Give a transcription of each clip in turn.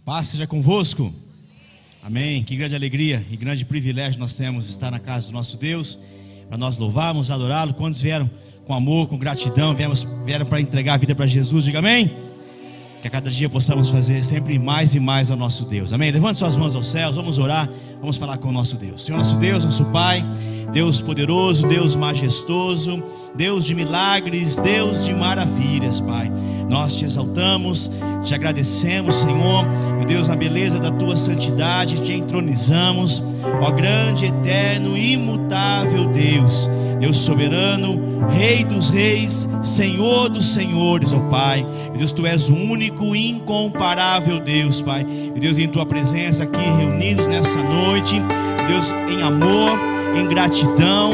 Paz seja convosco. Amém. Que grande alegria e grande privilégio nós temos de estar na casa do nosso Deus, para nós louvarmos, adorá-lo. Quantos vieram com amor, com gratidão, vieram para entregar a vida para Jesus? Diga amém. Que a cada dia possamos fazer sempre mais e mais ao nosso Deus. Amém. Levante suas mãos aos céus, vamos orar, vamos falar com o nosso Deus. Senhor nosso Deus, nosso Pai, Deus poderoso, Deus majestoso, Deus de milagres, Deus de maravilhas, Pai. Nós te exaltamos, te agradecemos, Senhor, meu Deus, na beleza da tua santidade, te entronizamos, ó grande, eterno, imutável Deus, Deus soberano, Rei dos reis, Senhor dos senhores, ó Pai. Meu Deus, tu és o único e incomparável Deus, Pai. Meu Deus, em tua presença aqui reunidos nessa noite, meu Deus, em amor, em gratidão,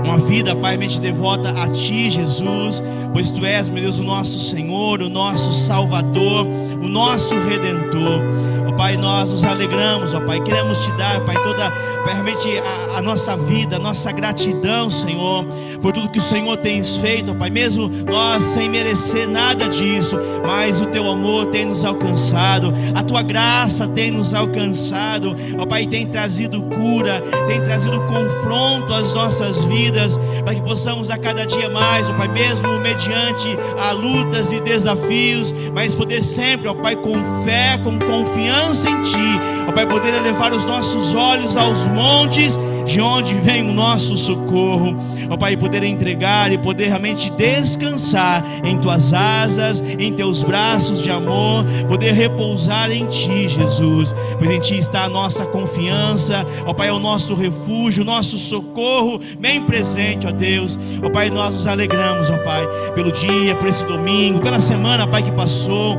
uma vida, Pai, mente devota a Ti, Jesus, pois Tu és, meu Deus, o nosso Senhor, o nosso Salvador, o nosso Redentor. Ó Pai, nós nos alegramos, ó Pai, queremos Te dar, Pai, toda, Pai, realmente a nossa vida, a nossa gratidão, Senhor, por tudo que o Senhor tem feito, ó Pai, mesmo nós sem merecer nada disso, mas o Teu amor tem nos alcançado, a Tua graça tem nos alcançado, ó Pai, tem trazido cura, tem trazido confronto às nossas vidas, para que possamos a cada dia mais, ó Pai, mesmo mediante a lutas e desafios, mas poder sempre, ó Pai, com fé, com confiança em Ti, ó Pai, poder elevar os nossos olhos aos montes, de onde vem o nosso socorro, ó Pai, poder entregar e poder realmente descansar em Tuas asas, em Teus braços de amor, poder repousar em Ti, Jesus, pois em Ti está a nossa confiança, ó Pai, é o nosso refúgio, o nosso socorro bem presente, ó Deus. Ó Pai, nós nos alegramos, ó Pai, pelo dia, por esse domingo, pela semana, Pai, que passou.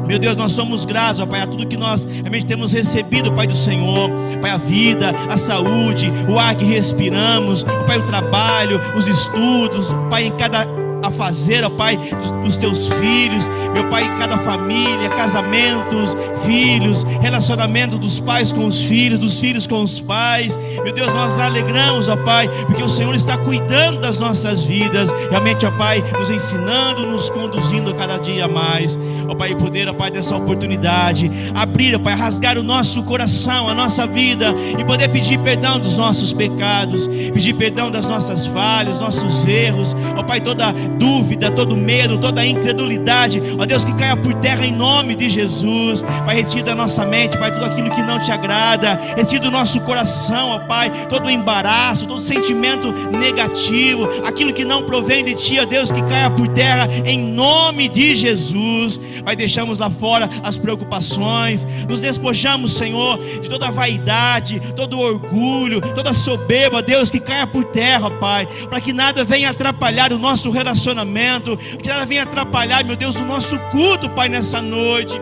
Meu Deus, nós somos gratos, ó Pai, a tudo que nós realmente temos recebido, Pai, do Senhor, Pai, a vida, a saúde, o ar que respiramos, ó Pai, o trabalho, os estudos, Pai, em cada a fazer, ó Pai, dos Teus filhos, meu Pai, em cada família, casamentos, filhos, relacionamento dos pais com os filhos, dos filhos com os pais. Meu Deus, nós alegramos, ó Pai, porque o Senhor está cuidando das nossas vidas, realmente, ó Pai, nos ensinando, nos conduzindo a cada dia mais, ó Pai, poder, ó Pai, dessa oportunidade, abrir, ó Pai, rasgar o nosso coração, a nossa vida, e poder pedir perdão dos nossos pecados, pedir perdão das nossas falhas, nossos erros, ó Pai, toda dúvida, todo medo, toda incredulidade, ó Deus, que caia por terra em nome de Jesus. Pai, retira da nossa mente, Pai, tudo aquilo que não Te agrada, retira do nosso coração, ó Pai, todo o embaraço, todo sentimento negativo, aquilo que não provém de Ti, ó Deus, que caia por terra em nome de Jesus. Pai, deixamos lá fora as preocupações, nos despojamos, Senhor, de toda a vaidade, todo o orgulho, toda a soberba, Deus, que caia por terra, Pai, para que nada venha atrapalhar o nosso relacionamento, que nada venha atrapalhar, meu Deus, o nosso culto, Pai, nessa noite.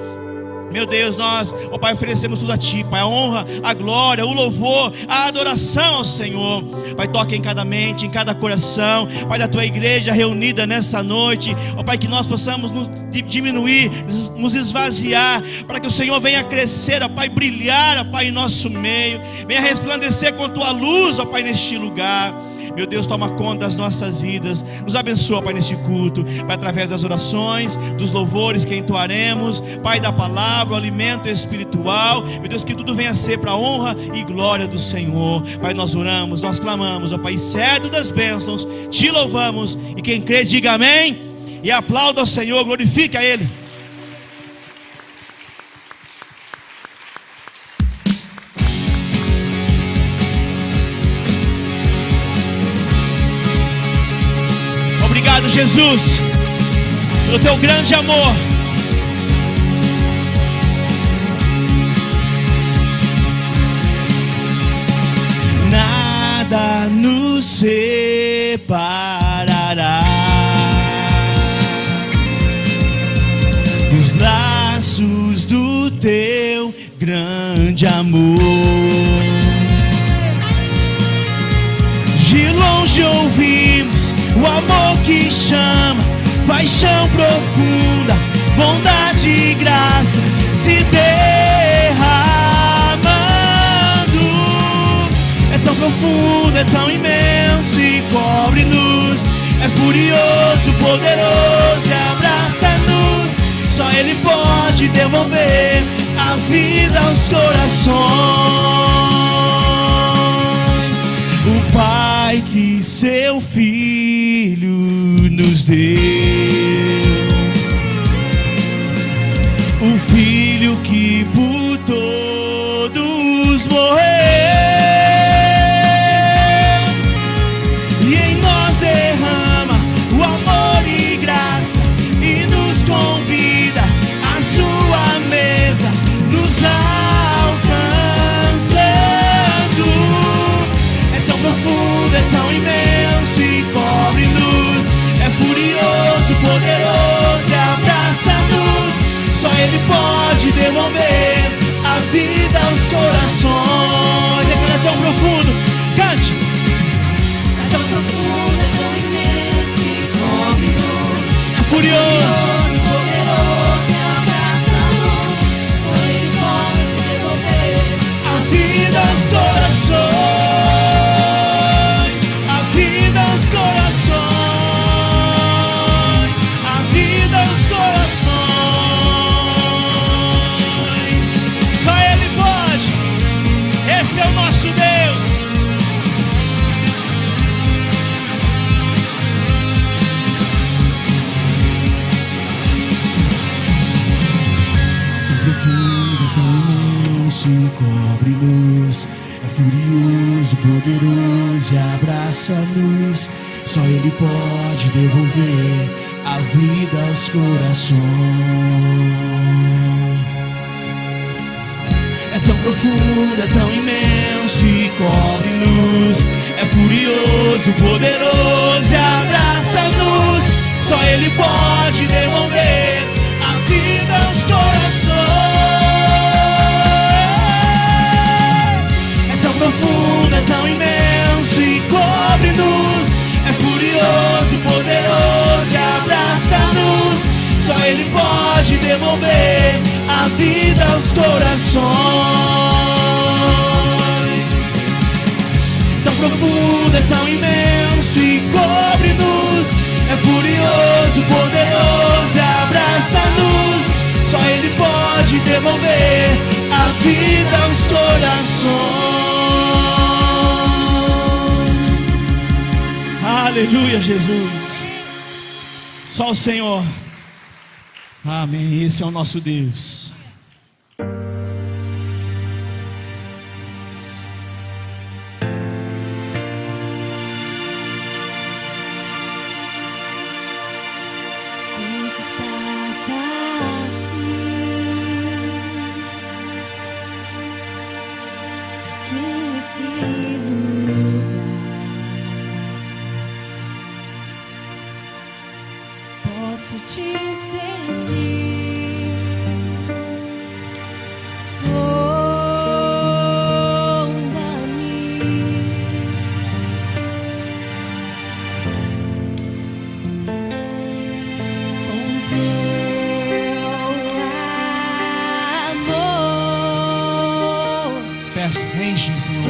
Meu Deus, nós, ó Pai, oferecemos tudo a Ti, Pai, a honra, a glória, o louvor, a adoração ao Senhor. Pai, toca em cada mente, em cada coração, Pai, da Tua igreja reunida nessa noite, ó Pai, que nós possamos nos diminuir, nos esvaziar, para que o Senhor venha crescer, ó Pai, brilhar, ó Pai, em nosso meio, venha resplandecer com a Tua luz, ó Pai, neste lugar. Meu Deus, toma conta das nossas vidas, nos abençoa, Pai, neste culto, Pai, através das orações, dos louvores que entoaremos, Pai, da palavra, o alimento espiritual. Meu Deus, que tudo venha a ser para a honra e glória do Senhor. Pai, nós oramos, nós clamamos, ó Pai, certo das bênçãos, Te louvamos, e quem crê diga amém, e aplauda ao Senhor, glorifique a Ele. Obrigado, Jesus, pelo Teu grande amor. Nada nos separará dos laços do Teu grande amor. De longe ouvimos o amor que chama, paixão profunda, bondade e graça se derramando. É tão profundo, é tão imenso e cobre-nos, é furioso, poderoso e abraça-nos. Só Ele pode devolver a vida aos corações. O Pai que seu Filho nos deu, o Filho que por todos morreu, e em nós derrama o amor e graça, e nos convida à sua mesa, nos alcançando. É tão profundo, é tão imenso e cobre-nos, é furioso, poderoso e abraça-nos. Só Ele pode devolver a vida aos corações. É tão profundo, cante. É tão profundo, é tão imenso e cobre-nos, É furioso, poderoso e abraça-nos. Só Ele pode devolver a vida aos corações, a vida aos corações, a vida aos corações. Só Ele pode. Esse é o nosso Deus. Profundo, tão imenso e cobre-nos, é furioso, poderoso e abraça-nos. Só Ele pode devolver a vida aos corações. É tão profundo, é tão imenso e cobre-nos, é furioso, poderoso e abraça-nos. Só Ele pode devolver a vida aos corações. É tão profundo, é tão imenso e cobre-nos, é furioso, poderoso e abraça-nos. Só Ele pode devolver a vida aos corações. Tão profundo, é tão imenso e cobre-nos, é furioso, poderoso e abraça-nos. Só Ele pode devolver a vida aos corações. Aleluia, Jesus. Só o Senhor. Amém. Esse é o nosso Deus. Sei que estás aqui nesse lugar. Posso te sentir. Enche, Senhor,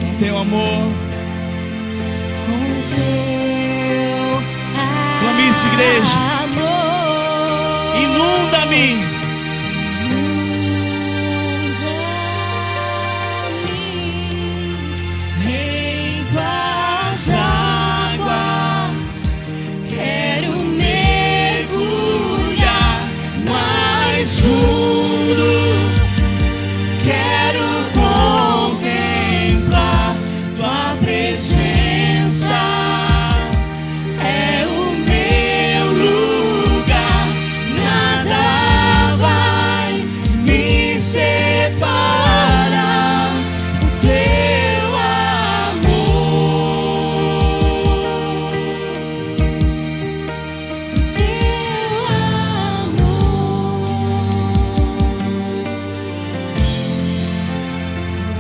com teu amor. Clame isso, igreja. Inunda-me. Em tuas águas quero mergulhar mais fundo. Quero contemplar tua presença. É o meu lugar. Nada vai me separar do teu amor. Do teu amor.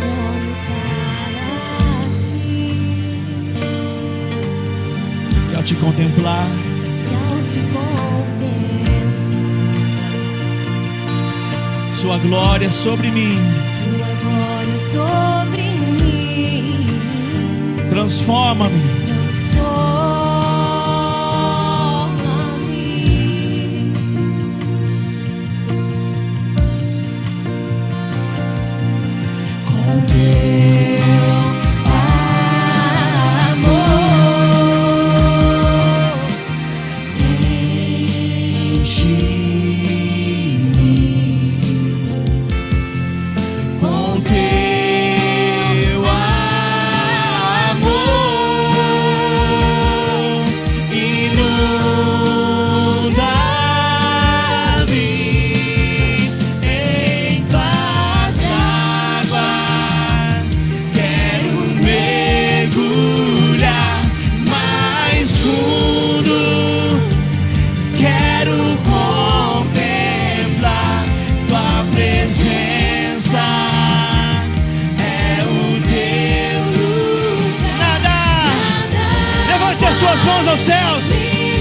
Eu olho para ti. E ao te contemplar, E ao te contemplar, sua glória sobre mim sua glória sobre mim transforma-me. transforma-me. aos céus e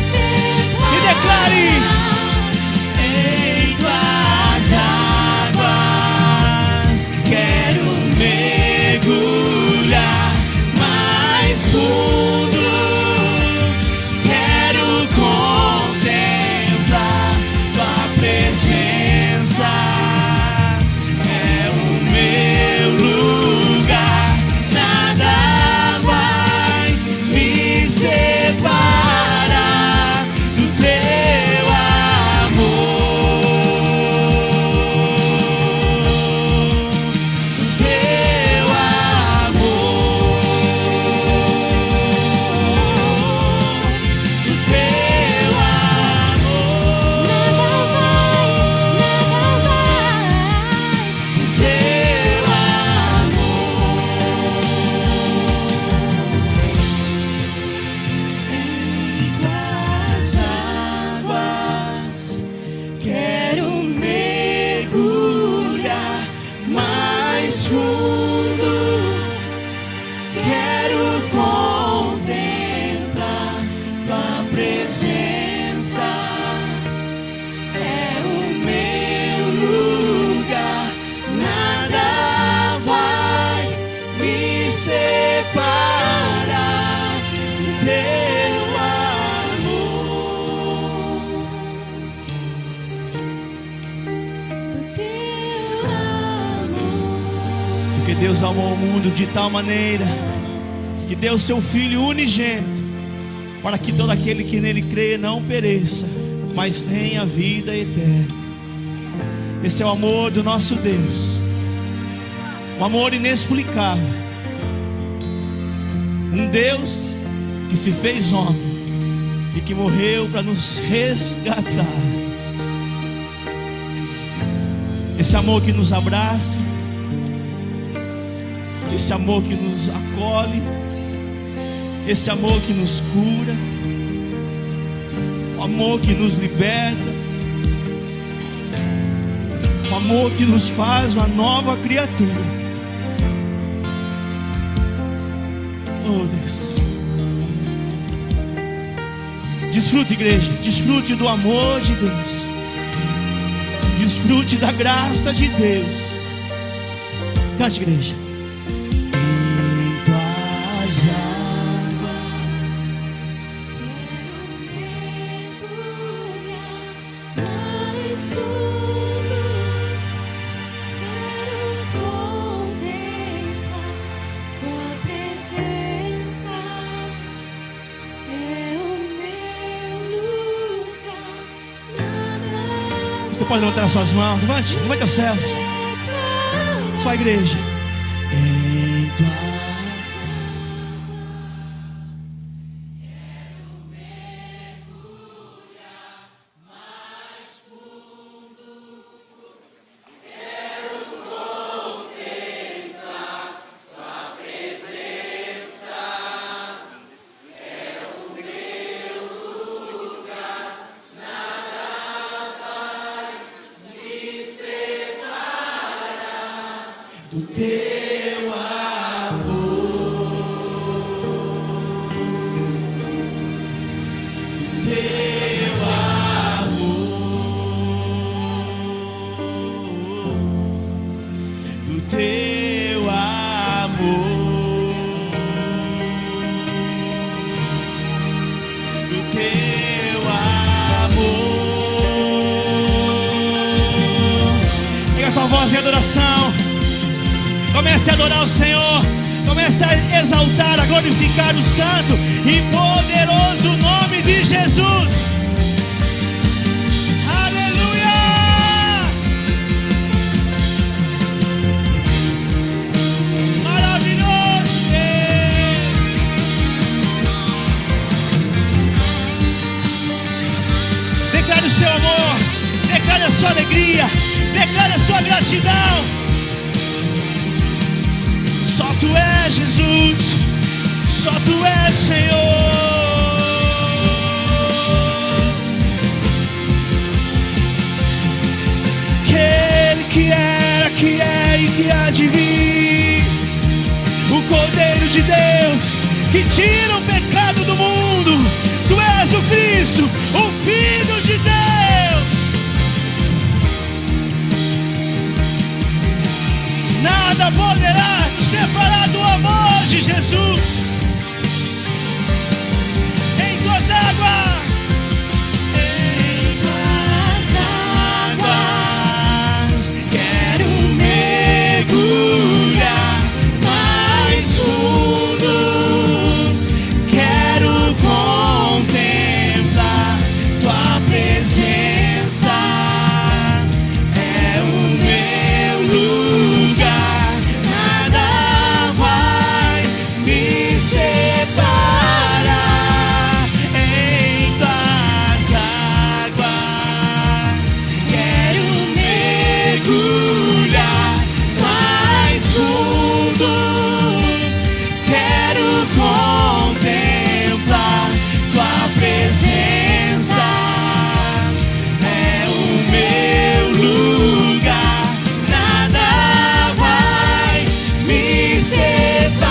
declare: em tuas águas quero mergulhar mais fundo, quero contemplar tua presença, é o meu lugar, nada vai me separar do teu Porque Deus amou o mundo de tal maneira que deu seu Filho unigênito, para que todo aquele que nele crê não pereça, mas tenha vida eterna. Esse é o amor do nosso Deus, um amor inexplicável. Um Deus que se fez homem e que morreu para nos resgatar. Esse amor que nos abraça, esse amor que nos acolhe, esse amor que nos cura, o amor que nos liberta, o amor que nos faz uma nova criatura. Oh Deus, desfrute, igreja, desfrute do amor de Deus, desfrute da graça de Deus. Cante, igreja. Você pode levantar as suas mãos, levante aos céus. Sua igreja. Em tuas águas quero mergulhar mais fundo, quero contemplar tua presença, é o meu lugar, nada do teu amor, do teu amor, do teu amor, do teu amor. Pega a tua voz de adoração. Comece a adorar o Senhor, comece a exaltar, a glorificar o santo e poderoso nome de Jesus. Aleluia! Maravilhoso Deus! Declare o seu amor, declare a sua alegria, declare a sua gratidão. Só Tu és Jesus, só Tu és Senhor. Aquele que era, que é e que há de vir, o Cordeiro de Deus, que tira o pecado do mundo. Cristo, o Filho de Deus. Nada poderá te separar do amor de Jesus. Em tuas águas, quero mergulhar mais fundo, quero contemplar tua presença, é o meu lugar, nada vai me separar. Em tuas águas quero mergulhar mais fundo, quero contemplar tua presença, é o meu lugar, nada vai me separar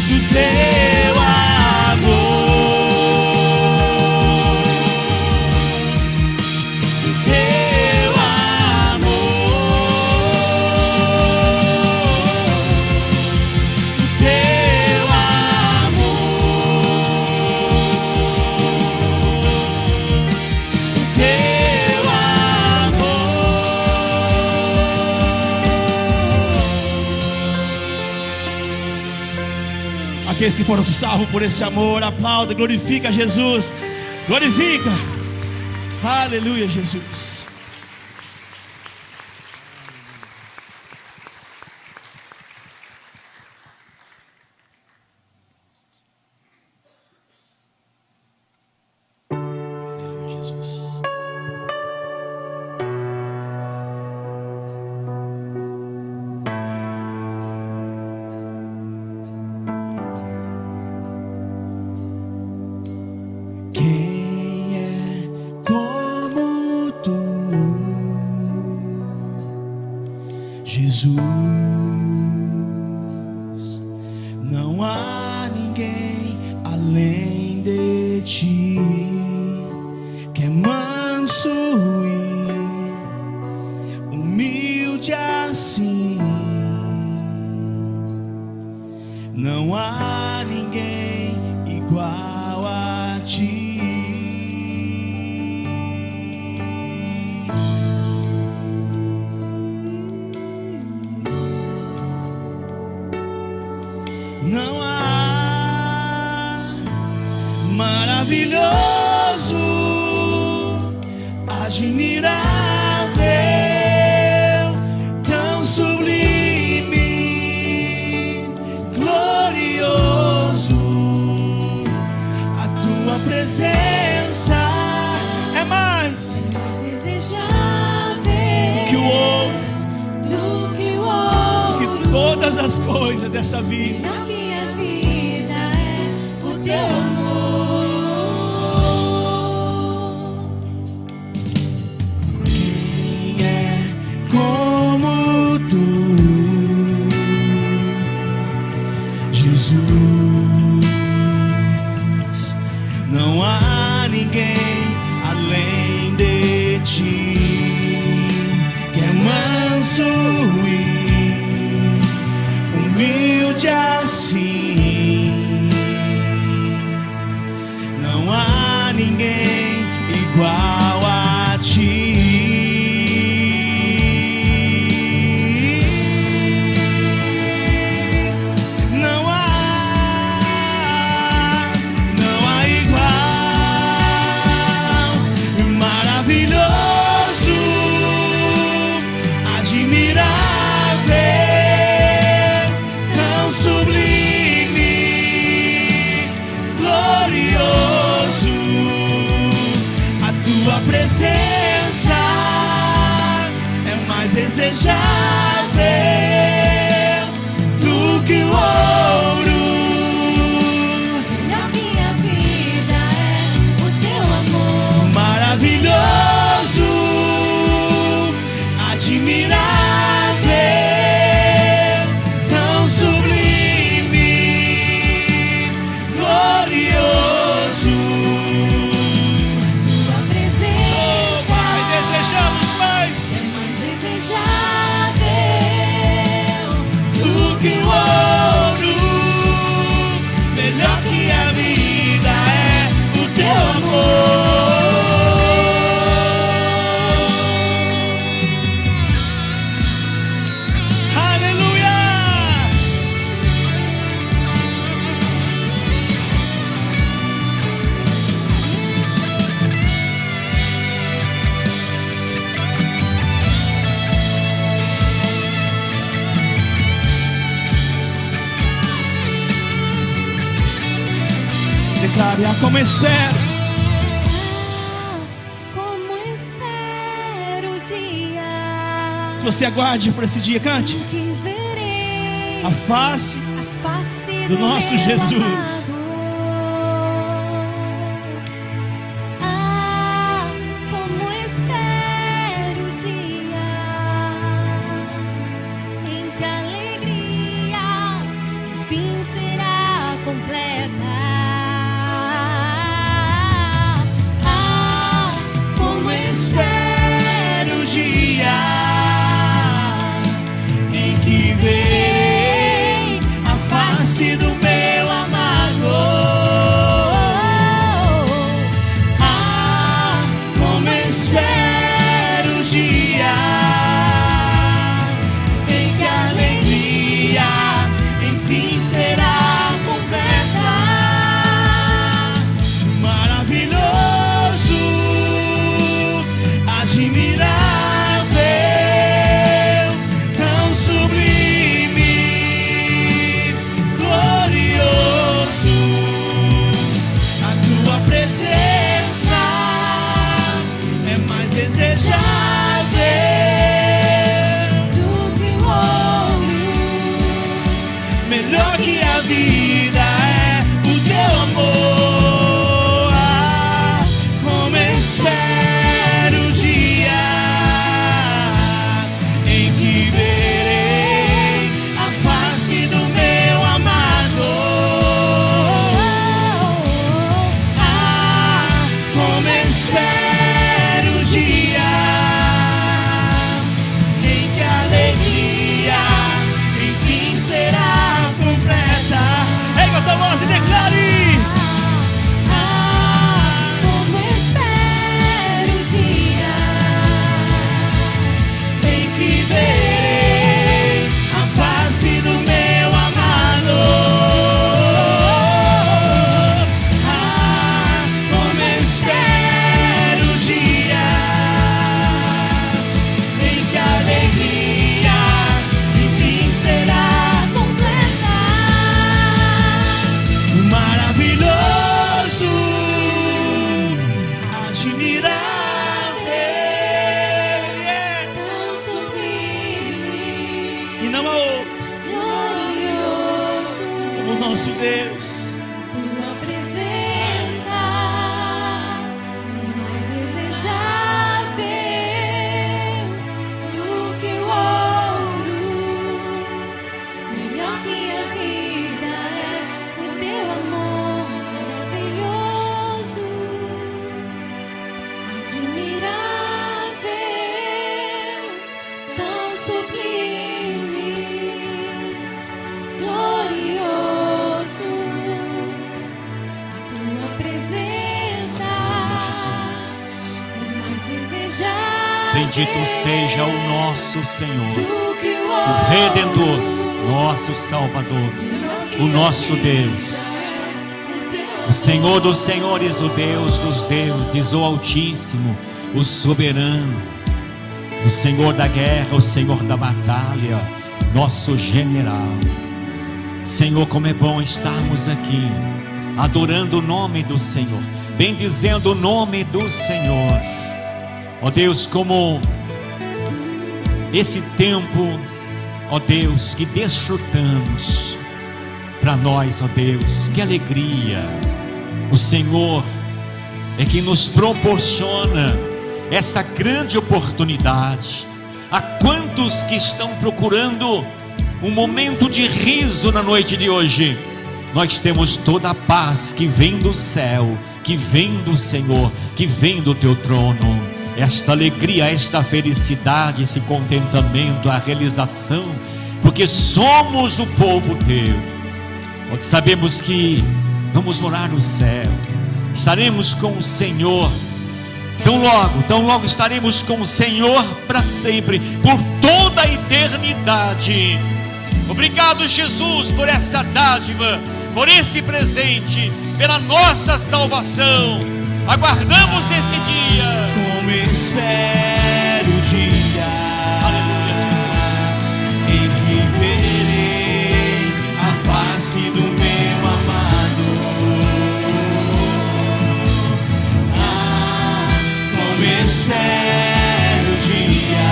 do teu amor, do teu Aqueles que foram salvos por esse amor, aplauda, glorifica Jesus, glorifica, aleluia, Jesus. Aleluia, Jesus. Quem é como tu, Jesus? Não há ninguém além de ti, que é manso e humilde assim. Não há ninguém igual a ti. Não há maravilhoso, admirável, tão sublime, glorioso. A tua presença é mais desejável que o ouro, do que o ouro. que todas as coisas dessa vida. Na minha vida é o teu amor. Quem é como tu, Jesus? Não há ninguém além de ti, que é manso e humilde assim. Não há ninguém igual a ti. Não há igual. Maravilhoso, admirável, tão sublime, glorioso. A tua presença é mais desejável do que o ouro. Na minha vida é o teu amor. Maravilhoso, admirável, tão sublime, glorioso. sabe, como espero. Como espero o dia Se você aguarde por esse dia, cante. em que verei A face a face do nosso meu Jesus. amado. Como espero o dia em que a alegria enfim será completa. Como Espero o dia em que verei a face do meu amado. Como espero o dia em que a alegria enfim será completa. Maravilhoso, admirável, tão sublime, glorioso. A tua presença é mais desejável Do que o ouro, melhor que a vida é o teu amor. Como espero o dia em que verei a face do meu amado. Como espero o dia em que a alegria enfim será completa. Erga a tua voz e declare. como espero o dia Em que verei a face do meu amado. Como espero o dia em que a alegria enfim será completa. maravilhoso, admirável. Tão sublime, E não há outro glorioso, como o nosso Deus. tua presença é mais desejável do que o ouro. Melhor que a vida é o teu amor maravilhoso, admirável, tão sublime, glorioso. A tua presença é mais desejável Bendito seja o nosso Senhor, do que o o ouro. Redentor, nosso Salvador, o nosso Deus, o Senhor dos senhores, o Deus dos deuses, o Altíssimo, o Soberano, o Senhor da guerra, o Senhor da batalha, nosso general. Senhor, como é bom estarmos aqui, adorando o nome do Senhor, bendizendo o nome do Senhor. Ó Deus, como esse tempo, ó Deus, que desfrutamos, para nós, ó Deus, que alegria. O Senhor é que nos proporciona essa grande oportunidade. Há quantos que estão procurando um momento de riso na noite de hoje? Nós temos toda a paz que vem do céu, que vem do Senhor, que vem do teu trono. Esta alegria, esta felicidade, esse contentamento, a realização, porque somos o povo teu, onde sabemos que vamos morar no céu, estaremos com o Senhor. Tão logo estaremos com o Senhor para sempre, por toda a eternidade. Obrigado, Jesus, por essa dádiva, por esse presente, pela nossa salvação. Aguardamos esse dia. Como espero o dia em que verei a face do meu amado. espero o dia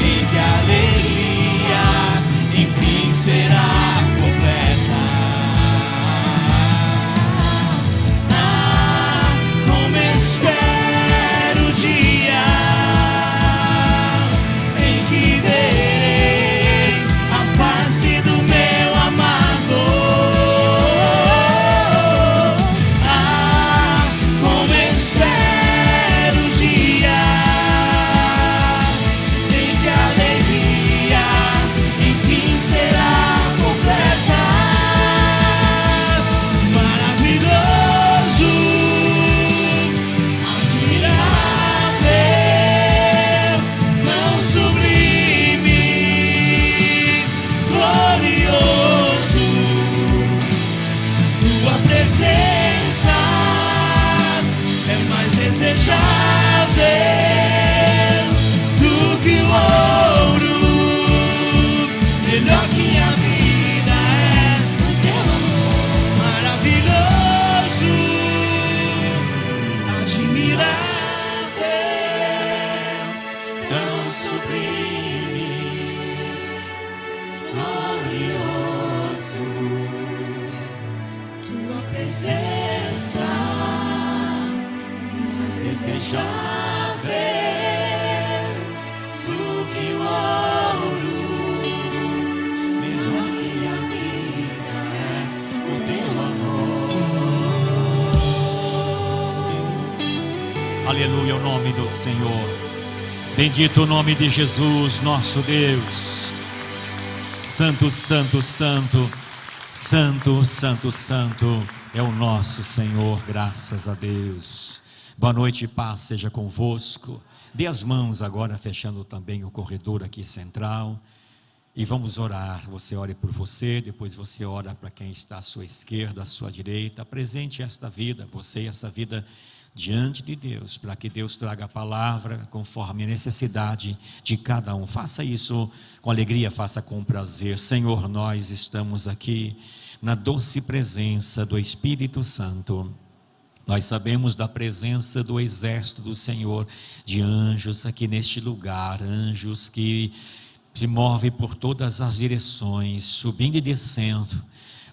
em que a alegria enfim será completa. Ah, como espero o dia em que verei a face do meu amado. Ah, como espero o dia em que a alegria enfim será completa. Maravilhoso, admirável, tão sublime, glorioso, tua presença é mais desejável do que o ouro, melhor que a vida é o teu amor. Maravilhoso, admirável, tão sublime, glorioso, tua presença mais desejável do que o ouro, melhor que a vida é o teu amor. Aleluia, o nome do Senhor. Bendito o nome de Jesus, nosso Deus. Santo, santo, santo, santo, santo, santo é o nosso Senhor, graças a Deus. Boa noite e paz seja convosco. Dê as mãos agora, fechando também o corredor aqui central. E vamos orar. Você ore por você, depois você ora para quem está à sua esquerda, à sua direita. Apresente esta vida, você e essa vida diante de Deus, para que Deus traga a palavra conforme a necessidade de cada um. Faça isso com alegria, faça com prazer. Senhor, nós estamos aqui na doce presença do Espírito Santo. Nós sabemos da presença do exército do Senhor, de anjos aqui neste lugar, anjos que se movem por todas as direções, subindo e descendo.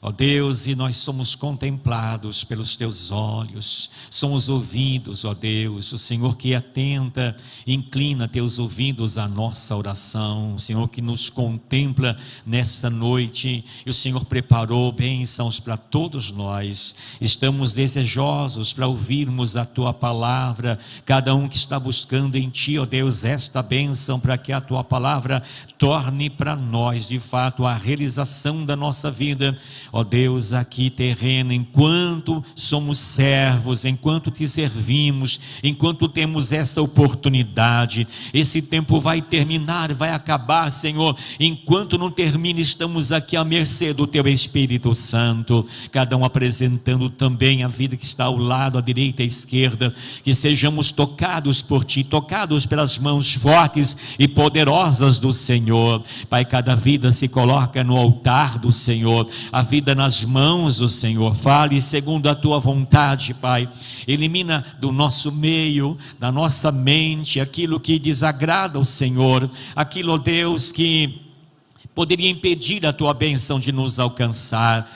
Ó Deus, e nós somos contemplados pelos teus olhos, somos ouvidos, ó Deus, o Senhor que atenta, inclina teus ouvidos à nossa oração, o Senhor que nos contempla nessa noite, e o Senhor preparou bênçãos para todos nós. Estamos desejosos para ouvirmos a tua palavra, cada um que está buscando em ti, ó Deus, esta bênção, para que a tua palavra torne para nós, de fato, a realização da nossa vida. Ó Deus, aqui terreno, enquanto somos servos, enquanto te servimos, enquanto temos essa oportunidade, esse tempo vai terminar, vai acabar, Senhor. Enquanto não termina, estamos aqui à mercê do teu Espírito Santo, cada um apresentando também a vida que está ao lado, à direita e à esquerda, que sejamos tocados por ti, tocados pelas mãos fortes e poderosas do Senhor. Pai, cada vida se coloca no altar do Senhor, a vida nas mãos do Senhor. Fale segundo a tua vontade, Pai. Elimina do nosso meio, da nossa mente, aquilo que desagrada ao Senhor, aquilo, ó Deus, que poderia impedir a tua bênção de nos alcançar.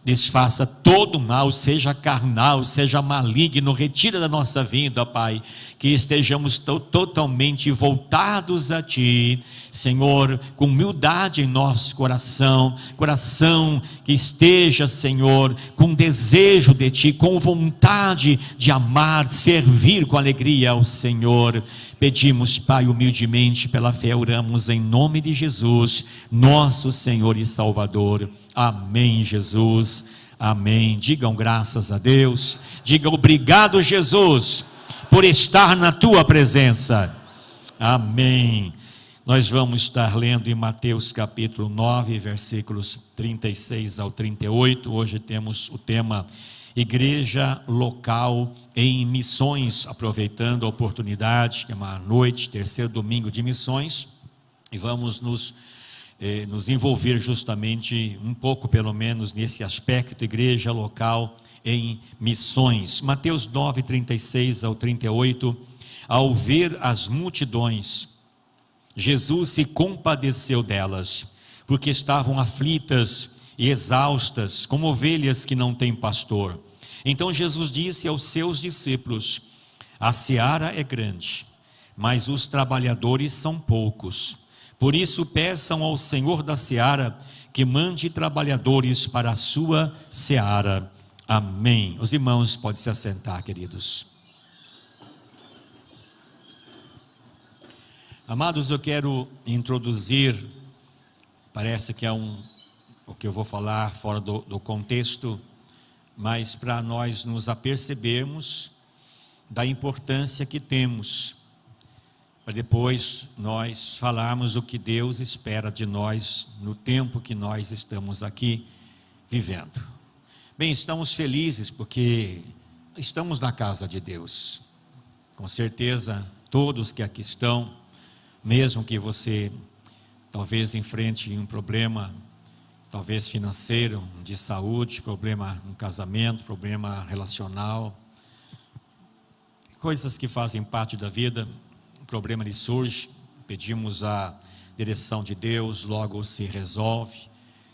Desfaça todo mal, seja carnal, seja maligno, retira da nossa vida, Pai, que estejamos totalmente voltados a Ti, Senhor, com humildade em nosso coração, coração que esteja, Senhor, com desejo de Ti, com vontade de amar, servir com alegria ao Senhor. Pedimos, Pai, humildemente, pela fé oramos em nome de Jesus, nosso Senhor e Salvador. Amém, Jesus, amém. Digam graças a Deus, digam obrigado, Jesus, por estar na tua presença. Amém. Nós vamos estar lendo em Mateus capítulo 9, versículos 36 ao 38. Hoje temos o tema Igreja Local em Missões, aproveitando a oportunidade, que é uma noite, terceiro domingo de missões, e vamos nos envolver justamente um pouco, pelo menos, nesse aspecto, igreja local em missões. Mateus 9, 36 ao 38. Ao ver as multidões, Jesus se compadeceu delas, porque estavam aflitas e exaustas, como ovelhas que não têm pastor. Então Jesus disse aos seus discípulos: a seara é grande, mas os trabalhadores são poucos. Por isso peçam ao Senhor da seara que mande trabalhadores para a sua seara. Amém. Os irmãos podem se assentar, queridos. Amados, eu quero introduzir, parece que é o que eu vou falar fora do contexto, mas para nós nos apercebermos da importância que temos, para depois nós falarmos o que Deus espera de nós no tempo que nós estamos aqui vivendo. Bem, estamos felizes porque estamos na casa de Deus. Com certeza, todos que aqui estão, mesmo que você talvez enfrente um problema, talvez financeiro, de saúde, problema no casamento, problema relacional, coisas que fazem parte da vida, o problema lhe surge, pedimos a direção de Deus, logo se resolve.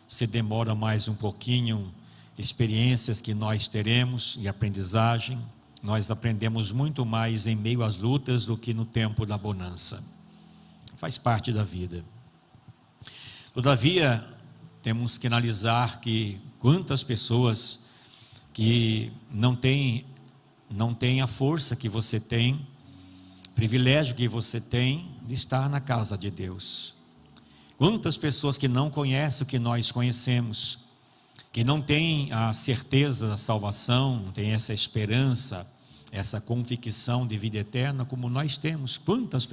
Se demora mais um pouquinho, experiências que nós teremos e aprendizagem, nós aprendemos muito mais em meio às lutas do que no tempo da bonança. Faz parte da vida. Todavia, temos que analisar que quantas pessoas que não têm a força que você tem, privilégio que você tem de estar na casa de Deus. Quantas pessoas que não conhecem o que nós conhecemos, que não têm a certeza da salvação, não têm essa esperança, essa convicção de vida eterna como nós temos. Quantas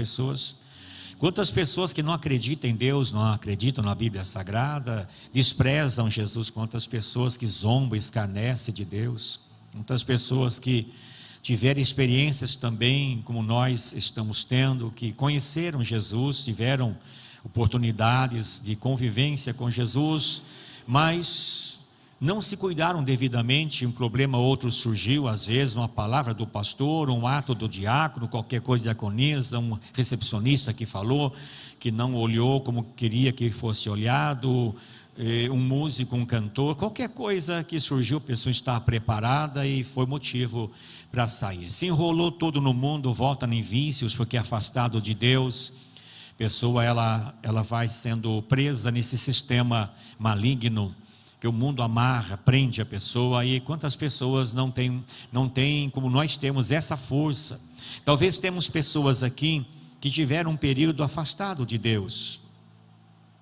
pessoas que não acreditam em Deus, não acreditam na Bíblia Sagrada, desprezam Jesus. Quantas pessoas que zombam, escarnecem de Deus. Quantas pessoas que tiveram experiências também como nós estamos tendo, que conheceram Jesus, tiveram oportunidades de convivência com Jesus, mas não se cuidaram devidamente, um problema ou outro surgiu, às vezes uma palavra do pastor, um ato do diácono, qualquer coisa de diaconisa, um recepcionista que falou, que não olhou como queria que fosse olhado, um músico, um cantor, qualquer coisa que surgiu, a pessoa está preparada e foi motivo para sair. Se enrolou todo no mundo, volta em vícios, porque é afastado de Deus. A pessoa ela vai sendo presa nesse sistema maligno, que o mundo amarra, prende a pessoa. E quantas pessoas não têm como nós temos essa força? Talvez temos pessoas aqui que tiveram um período afastado de Deus,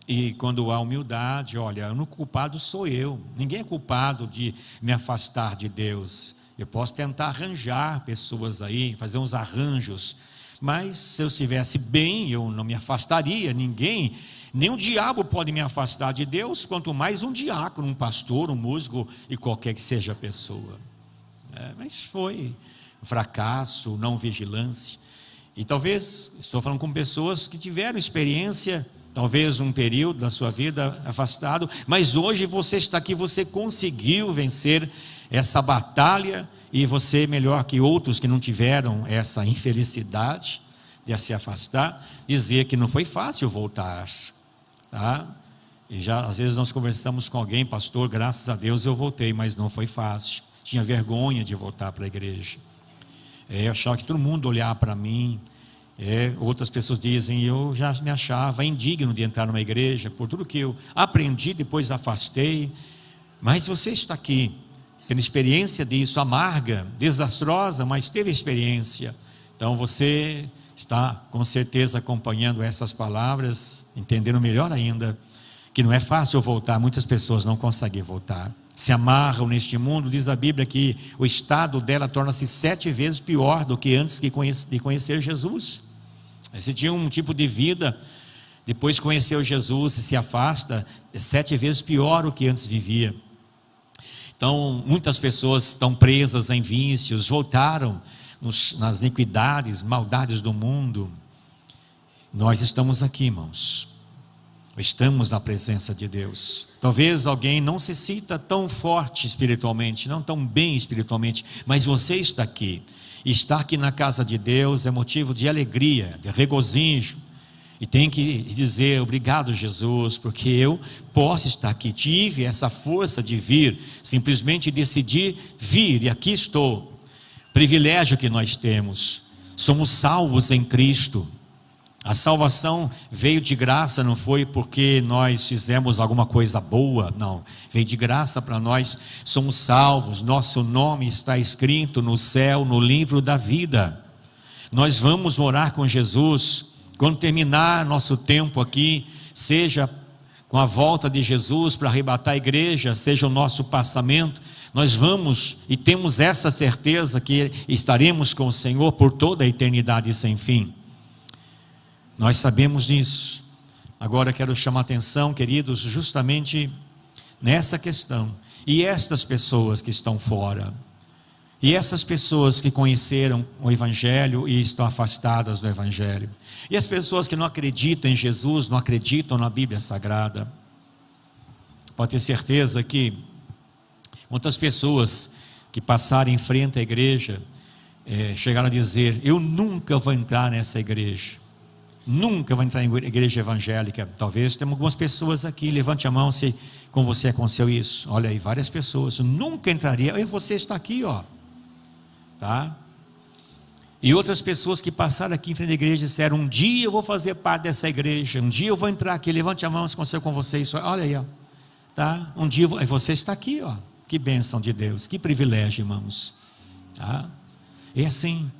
e quando há humildade, olha, o culpado sou eu, ninguém é culpado de me afastar de Deus. Eu posso tentar arranjar pessoas aí, fazer uns arranjos, mas se eu estivesse bem, eu não me afastaria. Nem o diabo pode me afastar de Deus, quanto mais um diácono, um pastor, um músico e qualquer que seja a pessoa. Mas foi um fracasso, não vigilância. E talvez, estou falando com pessoas que tiveram experiência, talvez um período da sua vida afastado, mas hoje você está aqui, você conseguiu vencer essa batalha, e você melhor que outros que não tiveram essa infelicidade de se afastar, dizer que não foi fácil voltar. Tá? E já às vezes nós conversamos com alguém, pastor, graças a Deus eu voltei, mas não foi fácil, tinha vergonha de voltar para a igreja, eu achava que todo mundo olhava para mim, outras pessoas dizem, eu já me achava indigno de entrar numa igreja, por tudo que eu aprendi, depois afastei. Mas você está aqui, tendo experiência disso, amarga, desastrosa, mas teve experiência, então você está com certeza acompanhando essas palavras, entendendo melhor ainda, que não é fácil voltar. Muitas pessoas não conseguem voltar, se amarram neste mundo. Diz a Bíblia que o estado dela torna-se 7 vezes pior do que antes de conhecer Jesus. Você tinha um tipo de vida, depois conheceu Jesus e se afasta, é 7 vezes pior do que antes vivia. Então muitas pessoas estão presas em vícios, voltaram nas iniquidades, maldades do mundo. Nós estamos aqui, irmãos, Estamos na presença de Deus. Talvez alguém não se sinta tão forte espiritualmente, não tão bem espiritualmente, mas você está aqui. Estar aqui na casa de Deus é motivo de alegria, de regozijo. E tem que dizer: obrigado, Jesus, porque eu posso estar aqui. Tive essa força de vir, simplesmente decidi vir, e aqui estou. Privilégio que nós temos. Somos salvos em Cristo. A salvação veio de graça, não foi porque nós fizemos alguma coisa boa, não. Veio de graça para nós, somos salvos, nosso nome está escrito no céu, no livro da vida. Nós vamos morar com Jesus, quando terminar nosso tempo aqui, seja com a volta de Jesus para arrebatar a igreja, seja o nosso passamento, nós vamos e temos essa certeza que estaremos com o Senhor por toda a eternidade sem fim. Nós sabemos disso. Agora quero chamar a atenção, queridos, justamente nessa questão. E estas pessoas que estão fora, e essas pessoas que conheceram o Evangelho e estão afastadas do Evangelho, e as pessoas que não acreditam em Jesus, não acreditam na Bíblia Sagrada, pode ter certeza que muitas pessoas que passaram em frente à igreja chegaram a dizer: eu nunca vou entrar nessa igreja. Nunca vai entrar em igreja evangélica. Talvez tenham algumas pessoas aqui, levante a mão se com você aconteceu isso. Olha aí, várias pessoas, nunca entraria. E você está aqui, ó, tá? E outras pessoas que passaram aqui em frente à igreja disseram: um dia eu vou fazer parte dessa igreja, um dia eu vou entrar aqui. Levante a mão se aconteceu com você isso. Olha aí, ó, tá? Um dia você está aqui, ó. Que bênção de Deus, que privilégio, irmãos, tá? É assim.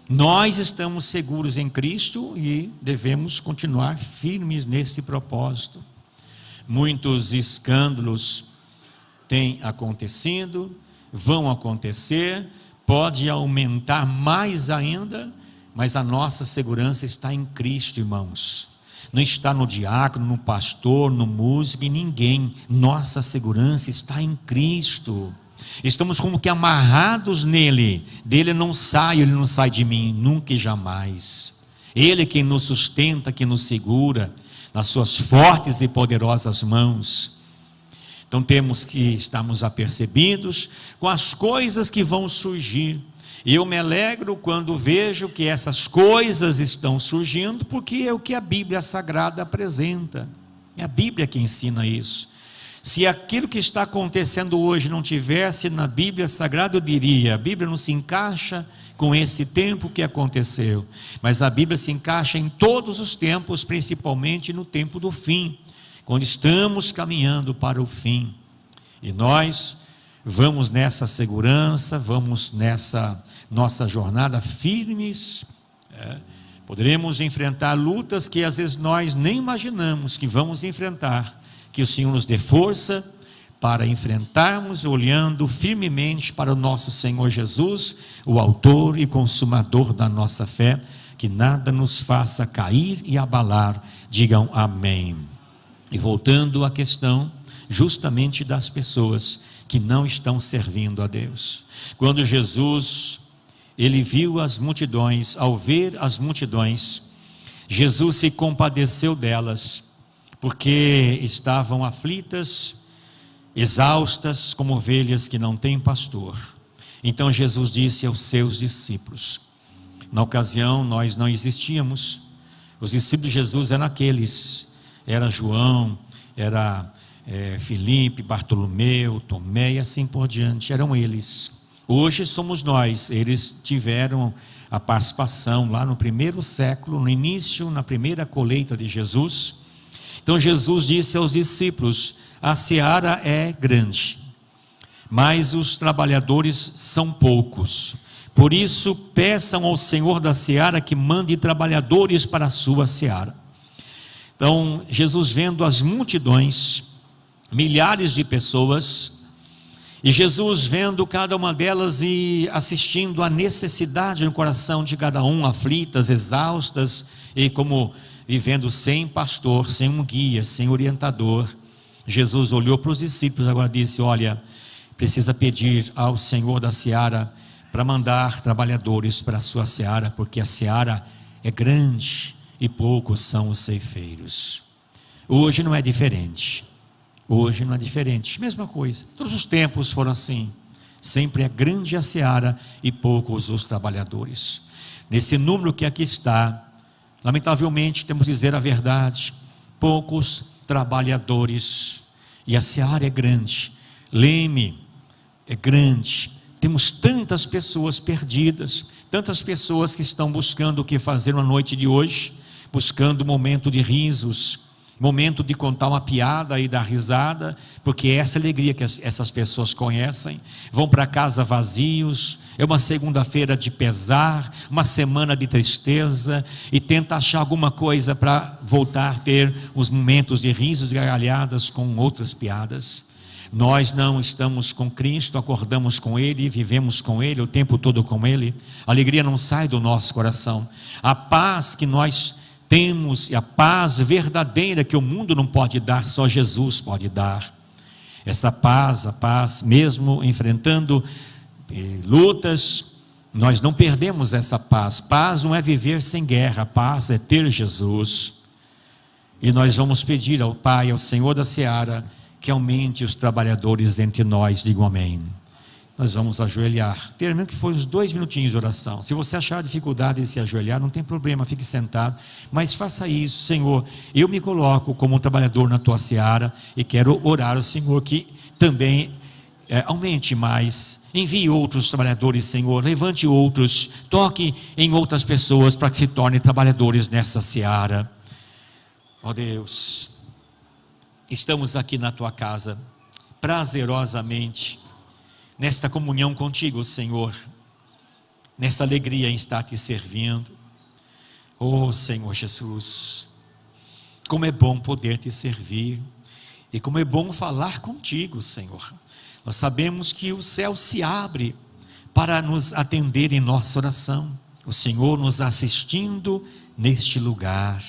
Nós estamos seguros em Cristo e devemos continuar firmes nesse propósito. Muitos escândalos têm acontecido, vão acontecer, pode aumentar mais ainda, mas a nossa segurança está em Cristo, irmãos. Não está no diácono, no pastor, no músico, em ninguém. Nossa segurança está em Cristo. Estamos como que amarrados nele. Dele não sai, ele não sai de mim, nunca e jamais. Ele é quem nos sustenta, quem nos segura nas suas fortes e poderosas mãos. Então temos que estarmos apercebidos com as coisas que vão surgir. E eu me alegro quando vejo que essas coisas estão surgindo, porque é o que a Bíblia Sagrada apresenta. É a Bíblia que ensina isso. Se aquilo que está acontecendo hoje não tivesse na Bíblia Sagrada, eu diria: a Bíblia não se encaixa com esse tempo que aconteceu. Mas a Bíblia se encaixa em todos os tempos, principalmente no tempo do fim, quando estamos caminhando para o fim. E nós vamos nessa segurança, vamos nessa nossa jornada firmes. Poderemos enfrentar lutas que às vezes nós nem imaginamos que vamos enfrentar. Que o Senhor nos dê força para enfrentarmos, olhando firmemente para o nosso Senhor Jesus, o autor e consumador da nossa fé, que nada nos faça cair e abalar. Digam amém. E voltando à questão justamente das pessoas que não estão servindo a Deus. Quando Jesus, ele viu as multidões, ao ver as multidões, Jesus se compadeceu delas, porque estavam aflitas, exaustas, como ovelhas que não têm pastor. Então Jesus disse aos seus discípulos, na ocasião nós não existíamos, os discípulos de Jesus eram aqueles, era João, era Filipe, Bartolomeu, Tomé e assim por diante, eram eles. Hoje somos nós. Eles tiveram a participação lá no primeiro século, no início, na primeira colheita de Jesus. Então Jesus disse aos discípulos: a seara é grande, mas os trabalhadores são poucos. Por isso peçam ao Senhor da seara que mande trabalhadores para a sua seara. Então Jesus, vendo as multidões, milhares de pessoas, e Jesus vendo cada uma delas e assistindo à necessidade no coração de cada um, aflitas, exaustas, e como vivendo sem pastor, sem um guia, sem orientador, Jesus olhou para os discípulos, agora disse: olha, precisa pedir ao Senhor da seara para mandar trabalhadores para a sua seara, porque a seara é grande e poucos são os ceifeiros. Hoje não é diferente. Hoje não é diferente. Mesma coisa. Todos os tempos foram assim. Sempre é grande a seara e poucos os trabalhadores. Nesse número que aqui está, lamentavelmente, temos que dizer a verdade, poucos trabalhadores. E a seara é grande. Leme é grande. Temos tantas pessoas perdidas, tantas pessoas que estão buscando o que fazer na noite de hoje, buscando um momento de risos, momento de contar uma piada e dar risada, porque é essa alegria que essas pessoas conhecem. Vão para casa vazios, é uma segunda-feira de pesar, uma semana de tristeza, e tenta achar alguma coisa para voltar a ter os momentos de risos e gargalhadas com outras piadas. Nós não estamos com Cristo, acordamos com Ele, vivemos com Ele, o tempo todo com Ele. A alegria não sai do nosso coração. A paz que nós temos, e a paz verdadeira que o mundo não pode dar, só Jesus pode dar. Essa paz, a paz, mesmo enfrentando lutas, nós não perdemos essa paz. Paz não é viver sem guerra, paz é ter Jesus. E nós vamos pedir ao Pai, ao Senhor da seara, que aumente os trabalhadores entre nós. Digam amém. Nós vamos ajoelhar, terminando que foi uns 2 minutinhos de oração. Se você achar dificuldade de se ajoelhar, não tem problema, fique sentado, mas faça isso. Senhor, eu me coloco como um trabalhador na tua seara e quero orar ao Senhor que também aumente mais, envie outros trabalhadores, Senhor, levante outros, toque em outras pessoas para que se tornem trabalhadores nessa seara. Ó Deus, estamos aqui na tua casa, prazerosamente, nesta comunhão contigo, Senhor, nessa alegria em estar te servindo. Oh Senhor Jesus, como é bom poder te servir, e como é bom falar contigo, Senhor. Nós sabemos que o céu se abre para nos atender em nossa oração. O Senhor nos assistindo neste lugar,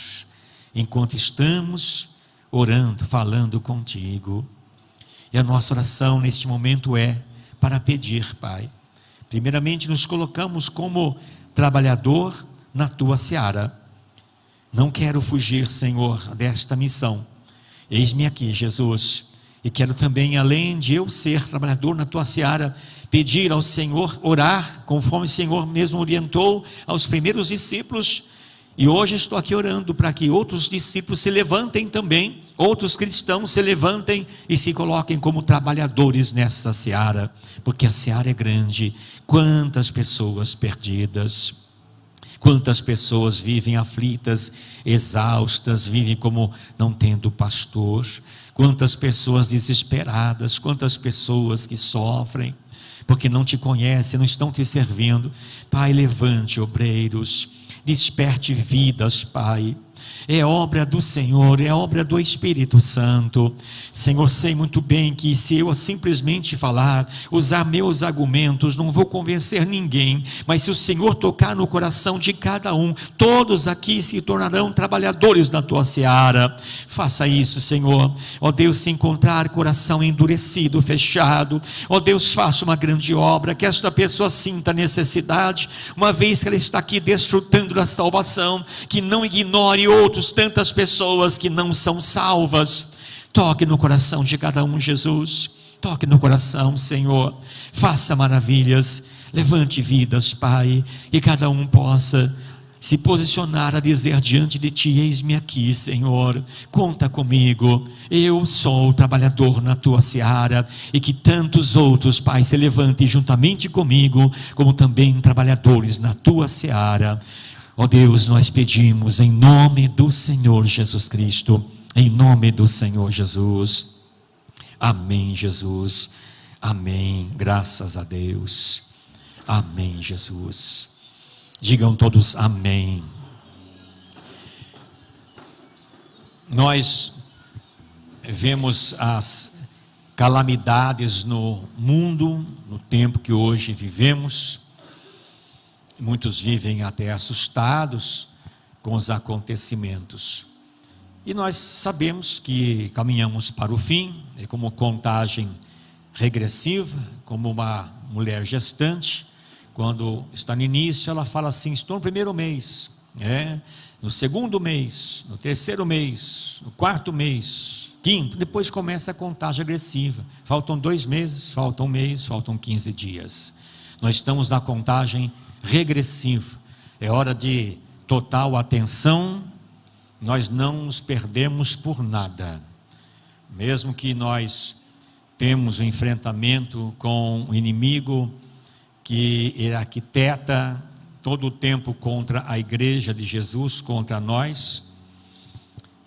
enquanto estamos orando, falando contigo. E a nossa oração neste momento é para pedir, Pai. Primeiramente nos colocamos como trabalhador na tua seara. Não quero fugir, Senhor, desta missão. Eis-me aqui, Jesus. E quero também, além de eu ser trabalhador na tua seara, pedir ao Senhor, orar, conforme o Senhor mesmo orientou aos primeiros discípulos. E hoje estou aqui orando para que outros discípulos se levantem também, outros cristãos se levantem e se coloquem como trabalhadores nessa seara, porque a seara é grande. Quantas pessoas perdidas, quantas pessoas vivem aflitas, exaustas, vivem como não tendo pastor, quantas pessoas desesperadas, quantas pessoas que sofrem, porque não te conhecem, não estão te servindo. Pai, levante obreiros, desperte vidas, Pai. É obra do Senhor, é obra do Espírito Santo. Senhor, sei muito bem que se eu simplesmente falar, usar meus argumentos, não vou convencer ninguém, mas se o Senhor tocar no coração de cada um, todos aqui se tornarão trabalhadores na tua seara. Faça isso, Senhor. Ó Deus, se encontrar coração endurecido, fechado, ó Deus, faça uma grande obra, que esta pessoa sinta necessidade, uma vez que ela está aqui desfrutando da salvação, que não ignore outros, tantas pessoas que não são salvas. Toque no coração de cada um, Jesus. Toque no coração, Senhor. Faça maravilhas. Levante vidas, Pai, e cada um possa se posicionar a dizer diante de ti: eis-me aqui, Senhor, conta comigo, eu sou o trabalhador na tua seara, e que tantos outros, Pai, se levantem juntamente comigo, como também trabalhadores na tua seara. Ó Deus, nós pedimos em nome do Senhor Jesus Cristo, em nome do Senhor Jesus. Amém, Jesus. Amém. Graças a Deus. Amém, Jesus. Digam todos amém. Nós vemos as calamidades no mundo, no tempo que hoje vivemos. Muitos vivem até assustados com os acontecimentos. E nós sabemos que caminhamos para o fim, é como contagem regressiva, como uma mulher gestante, quando está no início, ela fala assim: estou no primeiro mês, No segundo mês, no terceiro mês, no quarto mês, quinto, depois começa a contagem agressiva. Faltam 2 meses, faltam 1 mês, faltam 15 dias. Nós estamos na contagem regressiva. É hora de total atenção. Nós não nos perdemos por nada. Mesmo que nós temos um enfrentamento com o inimigo que arquiteta todo o tempo contra a igreja de Jesus, contra nós,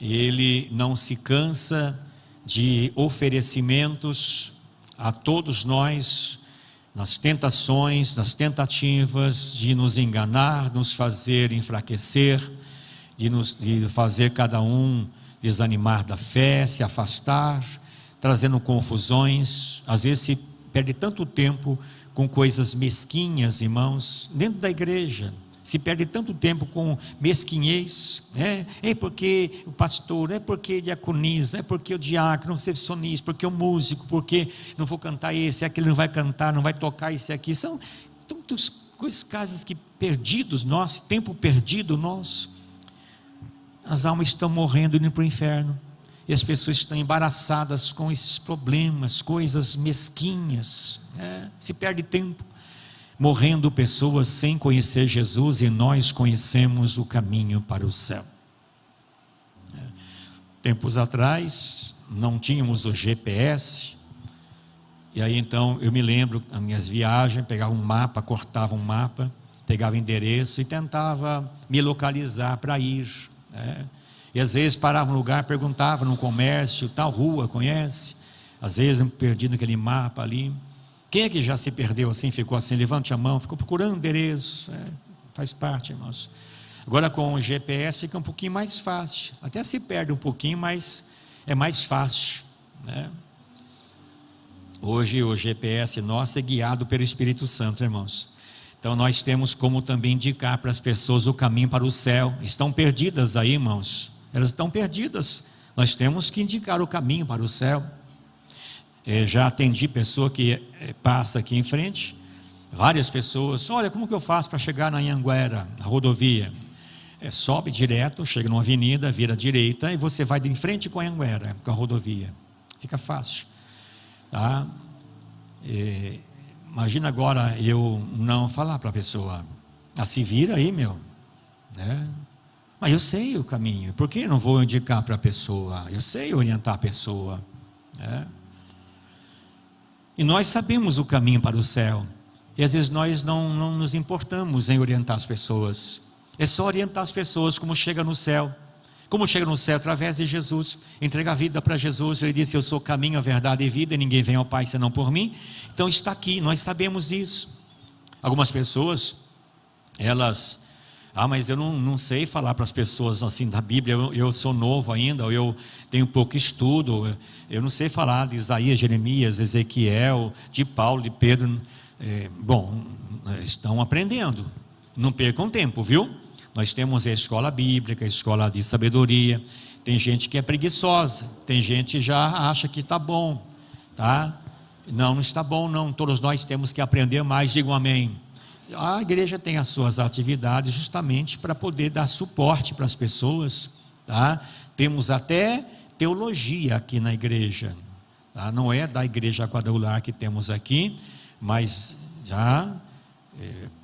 ele não se cansa de oferecimentos a todos nós, nas tentações, nas tentativas de nos enganar, nos fazer enfraquecer, de fazer cada um desanimar da fé, se afastar, trazendo confusões. Às vezes se perde tanto tempo com coisas mesquinhas, irmãos, dentro da igreja. Se perde tanto tempo com mesquinhez, é porque o pastor, é porque a diaconisa, é porque o diácono, o recepcionista, porque o músico, porque não vou cantar esse, aquele não vai cantar, não vai tocar esse aqui. São tantas coisas, casos que perdidos nosso, tempo perdido nosso. As almas estão morrendo, indo para o inferno, e as pessoas estão embaraçadas com esses problemas, coisas mesquinhas, se perde tempo, morrendo pessoas sem conhecer Jesus, e nós conhecemos o caminho para o céu. Tempos atrás, não tínhamos o GPS, e aí então eu me lembro, as minhas viagens, pegava um mapa, cortava um mapa, pegava endereço e tentava me localizar para ir, e às vezes parava no lugar, perguntava no comércio, tal rua, conhece? Às vezes eu me perdi naquele mapa ali. Quem é que já se perdeu assim, ficou assim, levante a mão, ficou procurando endereço, faz parte, irmãos. Agora com o GPS fica um pouquinho mais fácil, até se perde um pouquinho, mas é mais fácil, Hoje o GPS nosso é guiado pelo Espírito Santo, irmãos. Então nós temos como também indicar para as pessoas o caminho para o céu. Estão perdidas aí, irmãos, elas estão perdidas, nós temos que indicar o caminho para o céu. Já atendi pessoa que passa aqui em frente, várias pessoas, olha, como que eu faço para chegar na Anhanguera, na rodovia? Sobe direto, chega numa avenida, vira à direita e você vai de frente com a Anhanguera, com a rodovia, fica fácil, tá? Imagina agora eu não falar para a pessoa, se vira aí, meu, mas eu sei o caminho, por que não vou indicar para a pessoa? Eu sei orientar a pessoa, E nós sabemos o caminho para o céu, e às vezes nós não nos importamos em orientar as pessoas. É só orientar as pessoas como chega no céu. Como chega no céu? Através de Jesus. Entrega a vida para Jesus. Ele disse, eu sou o caminho, a verdade e a vida, e ninguém vem ao Pai senão por mim. Então está aqui, nós sabemos disso. Algumas pessoas, elas, mas eu não sei falar para as pessoas assim da Bíblia, eu sou novo ainda, ou eu tenho pouco estudo, eu não sei falar de Isaías, Jeremias, Ezequiel, de Paulo, de Pedro. Estão aprendendo, não percam tempo, viu? Nós temos a escola bíblica, a escola de sabedoria. Tem gente que é preguiçosa, tem gente que já acha que está bom, tá? Não está bom não, todos nós temos que aprender mais, digam amém. A igreja tem as suas atividades justamente para poder dar suporte para as pessoas, tá? Temos até teologia aqui na igreja, tá? Não é da igreja quadrangular que temos aqui, mas já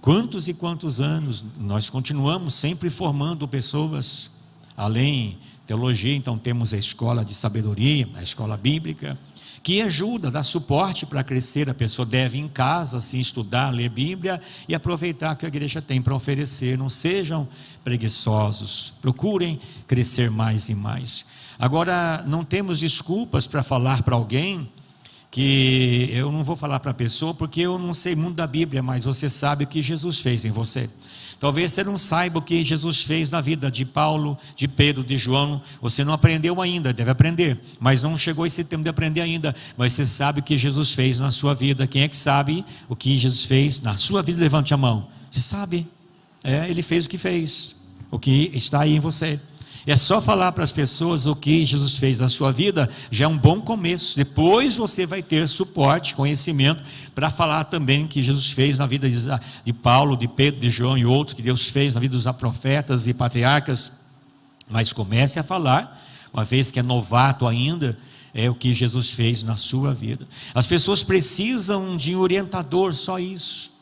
quantos e quantos anos nós continuamos sempre formando pessoas, além teologia, então temos a escola de sabedoria, a escola bíblica, que ajuda, dá suporte para crescer. A pessoa deve em casa assim, estudar, ler Bíblia e aproveitar o que a igreja tem para oferecer. Não sejam preguiçosos, procurem crescer mais e mais. Agora, não temos desculpas para falar para alguém que eu não vou falar para a pessoa porque eu não sei muito da Bíblia, mas você sabe o que Jesus fez em você. Talvez você não saiba o que Jesus fez na vida de Paulo, de Pedro, de João. Você não aprendeu ainda, deve aprender, mas não chegou esse tempo de aprender ainda. Mas você sabe o que Jesus fez na sua vida. Quem é que sabe o que Jesus fez na sua vida? Levante a mão. Você sabe? Ele fez o que fez, o que está aí em você. É só falar para as pessoas o que Jesus fez na sua vida, já é um bom começo. Depois você vai ter suporte, conhecimento, para falar também o que Jesus fez na vida de Paulo, de Pedro, de João e outros, que Deus fez na vida dos profetas e patriarcas. Mas comece a falar, uma vez que é novato ainda, é o que Jesus fez na sua vida. As pessoas precisam de um orientador, só isso.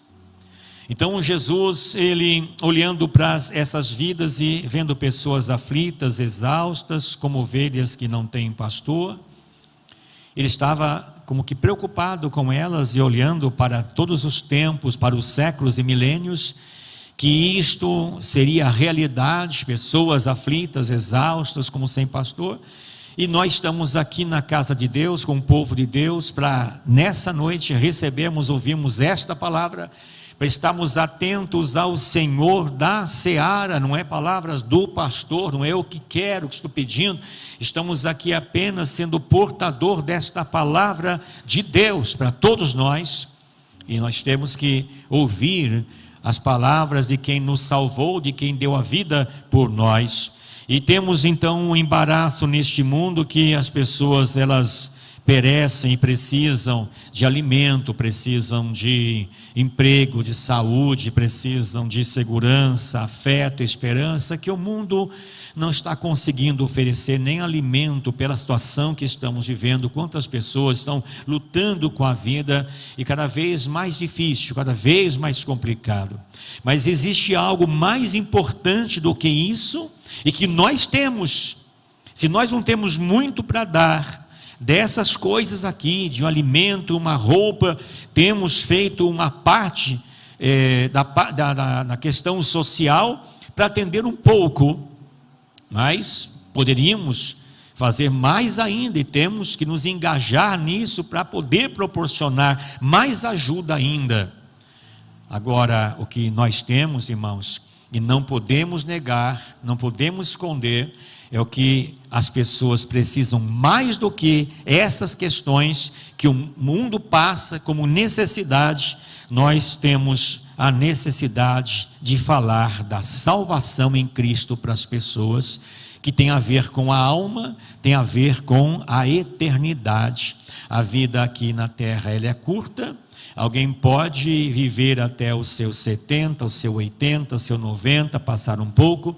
Então Jesus, ele olhando para essas vidas e vendo pessoas aflitas, exaustas, como ovelhas que não têm pastor, ele estava como que preocupado com elas e olhando para todos os tempos, para os séculos e milênios, que isto seria a realidade, pessoas aflitas, exaustas, como sem pastor. E nós estamos aqui na casa de Deus, com o povo de Deus, para nessa noite recebermos, ouvirmos esta palavra, para estarmos atentos ao Senhor da seara. Não é palavras do pastor, não é o que quero, o que estou pedindo. Estamos aqui apenas sendo portador desta palavra de Deus para todos nós, e nós temos que ouvir as palavras de quem nos salvou, de quem deu a vida por nós. E temos então um embaraço neste mundo, que as pessoas elas perecem e precisam de alimento, precisam de emprego, de saúde, precisam de segurança, afeto, esperança, que o mundo não está conseguindo oferecer nem alimento pela situação que estamos vivendo. Quantas pessoas estão lutando com a vida, e cada vez mais difícil, cada vez mais complicado. Mas existe algo mais importante do que isso, e que nós temos. Se nós não temos muito para dar dessas coisas aqui, de um alimento, uma roupa, temos feito uma parte da questão social para atender um pouco, mas poderíamos fazer mais ainda, e temos que nos engajar nisso para poder proporcionar mais ajuda ainda. Agora, o que nós temos, irmãos, e não podemos negar, não podemos esconder, é o que as pessoas precisam mais do que essas questões que o mundo passa como necessidade. Nós temos a necessidade de falar da salvação em Cristo para as pessoas, que tem a ver com a alma, tem a ver com a eternidade. A vida aqui na terra ela é curta. Alguém pode viver até os seus 70, os seus 80, os seus 90, passar um pouco.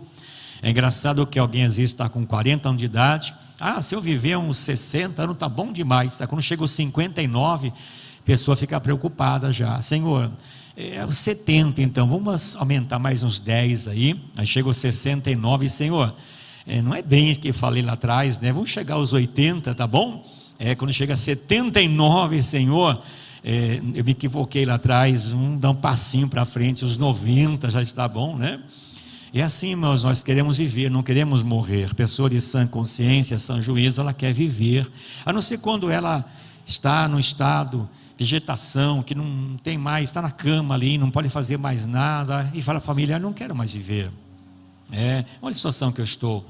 É engraçado que alguém às vezes está com 40 anos de idade. Se eu viver uns 60 anos está bom demais. Quando chega aos 59, a pessoa fica preocupada já. Senhor, os 70 então, vamos aumentar mais uns 10 aí. Aí chega aos 69, Senhor, não é bem isso que eu falei lá atrás, né? Vamos chegar aos 80, tá bom? Quando chega a 79, Senhor, eu me equivoquei lá atrás, vamos dar um passinho para frente, os 90 já está bom, né? E assim, irmãos, nós queremos viver, não queremos morrer. Pessoa de sã consciência, sã juízo, ela quer viver, a não ser quando ela está no estado de vegetação, que não tem mais, está na cama ali, não pode fazer mais nada, e fala, família, não quero mais viver. Olha a situação que eu estou,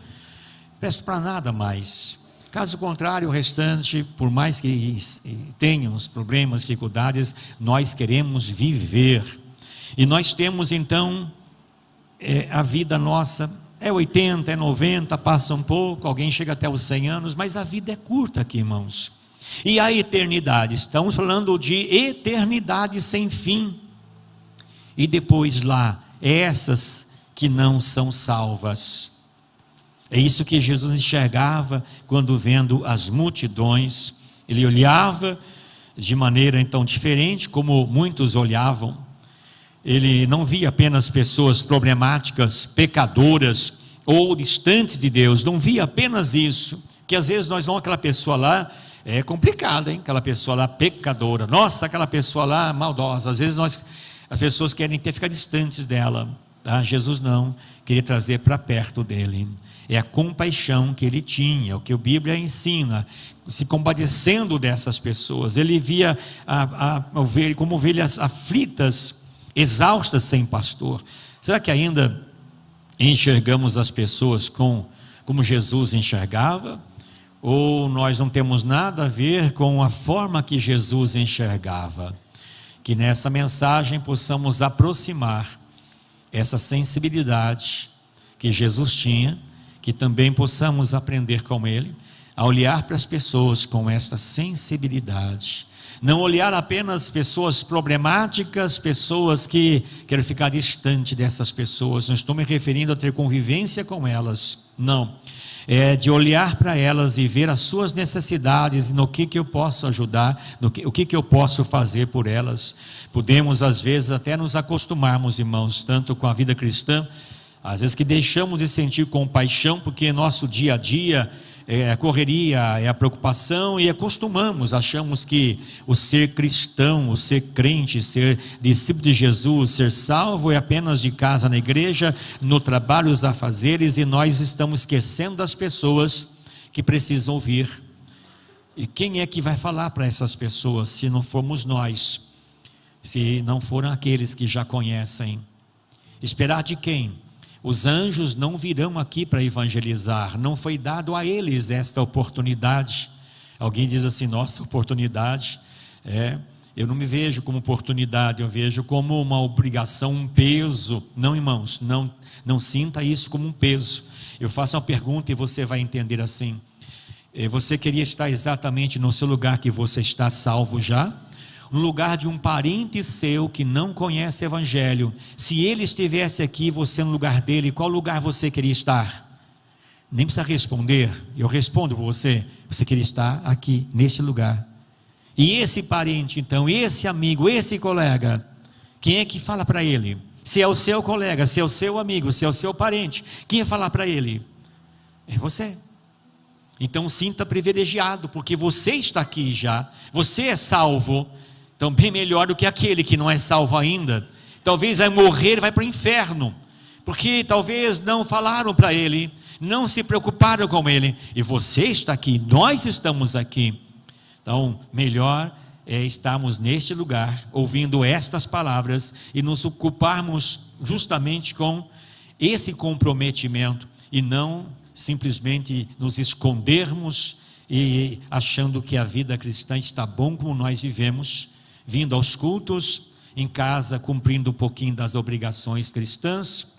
peço para nada mais. Caso contrário, o restante, por mais que tenham os problemas, dificuldades, nós queremos viver. E nós temos então a vida nossa, 80, 90, passa um pouco, alguém chega até os 100 anos, mas a vida é curta aqui, irmãos. E a eternidade, estamos falando de eternidade sem fim. E depois lá, essas que não são salvas. É isso que Jesus enxergava quando vendo as multidões. Ele olhava de maneira então diferente, como muitos olhavam. Ele não via apenas pessoas problemáticas, pecadoras ou distantes de Deus, não via apenas isso, que às vezes nós vamos aquela pessoa lá, é complicada, hein? Aquela pessoa lá pecadora, nossa, aquela pessoa lá maldosa, às vezes as pessoas querem ficar distantes dela, tá? Jesus não, queria trazer para perto dele. É a compaixão que ele tinha, o que a Bíblia ensina, se compadecendo dessas pessoas. Ele via como ovelhas aflitas, exaustas sem pastor. Será que ainda enxergamos as pessoas como Jesus enxergava? Ou nós não temos nada a ver com a forma que Jesus enxergava? Que nessa mensagem possamos aproximar essa sensibilidade que Jesus tinha, que também possamos aprender com ele, a olhar para as pessoas com esta sensibilidade. Não olhar apenas pessoas problemáticas, pessoas que quero ficar distante dessas pessoas. Não estou me referindo a ter convivência com elas, não. É de olhar para elas e ver as suas necessidades, no que eu posso ajudar, o que eu posso fazer por elas. Podemos às vezes até nos acostumarmos, irmãos, tanto com a vida cristã, às vezes que deixamos de sentir compaixão, porque nosso dia a dia é a correria, é a preocupação, e acostumamos, achamos que o ser cristão, o ser crente, ser discípulo de Jesus, ser salvo é apenas de casa na igreja, no trabalho, os afazeres, e nós estamos esquecendo das pessoas que precisam ouvir. E quem é que vai falar para essas pessoas se não formos nós, se não foram aqueles que já conhecem? Esperar de quem? Os anjos não virão aqui para evangelizar, não foi dado a eles esta oportunidade. Alguém diz assim: nossa, oportunidade, eu não me vejo como oportunidade, eu vejo como uma obrigação, um peso. Não, irmãos, não sinta isso como um peso. Eu faço uma pergunta e você vai entender assim: você queria estar exatamente no seu lugar que você está salvo já? No lugar de um parente seu que não conhece o evangelho. Se ele estivesse aqui, você no lugar dele, qual lugar você queria estar? Nem precisa responder, eu respondo por você. Você queria estar aqui, nesse lugar. E esse parente então, esse amigo, esse colega, quem é que fala para ele? Se é o seu colega, se é o seu amigo, se é o seu parente, quem vai falar para ele? É você. Então sinta privilegiado, porque você está aqui já, você é salvo. Então bem melhor do que aquele que não é salvo ainda. Talvez vai morrer e vai para o inferno, porque talvez não falaram para ele, não se preocuparam com ele. E você está aqui, nós estamos aqui. Então melhor é estarmos neste lugar, ouvindo estas palavras, e nos ocuparmos justamente com esse comprometimento, e não simplesmente nos escondermos e achando que a vida cristã está bom como nós vivemos, vindo aos cultos, em casa cumprindo um pouquinho das obrigações cristãs,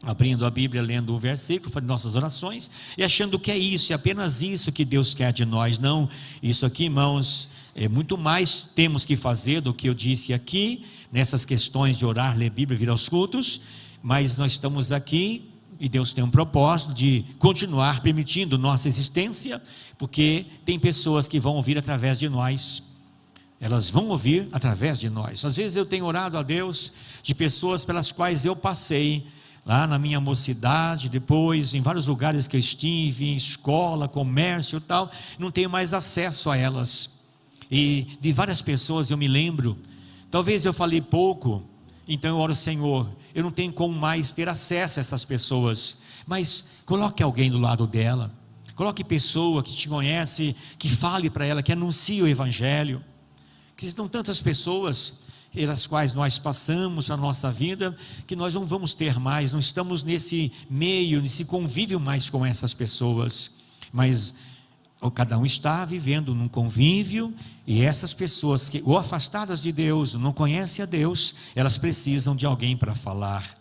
abrindo a Bíblia, lendo um versículo, fazendo nossas orações, e achando que é isso, é apenas isso que Deus quer de nós. Não, isso aqui, irmãos, é muito mais temos que fazer do que eu disse aqui, nessas questões de orar, ler Bíblia, vir aos cultos, mas nós estamos aqui, e Deus tem um propósito de continuar permitindo nossa existência, porque tem pessoas que vão ouvir através de nós. Elas vão ouvir através de nós. Às vezes eu tenho orado a Deus de pessoas pelas quais eu passei, lá na minha mocidade, depois em vários lugares que eu estive, em escola, comércio e tal, não tenho mais acesso a elas. E de várias pessoas eu me lembro, talvez eu falei pouco, então eu oro: Senhor, eu não tenho como mais ter acesso a essas pessoas, mas coloque alguém do lado dela, coloque pessoa que te conhece, que fale para ela, que anuncie o evangelho. Que estão tantas pessoas pelas quais nós passamos a nossa vida, que nós não vamos ter mais, não estamos nesse meio, nesse convívio mais com essas pessoas, mas cada um está vivendo num convívio, e essas pessoas que ou afastadas de Deus, não conhecem a Deus, elas precisam de alguém para falar.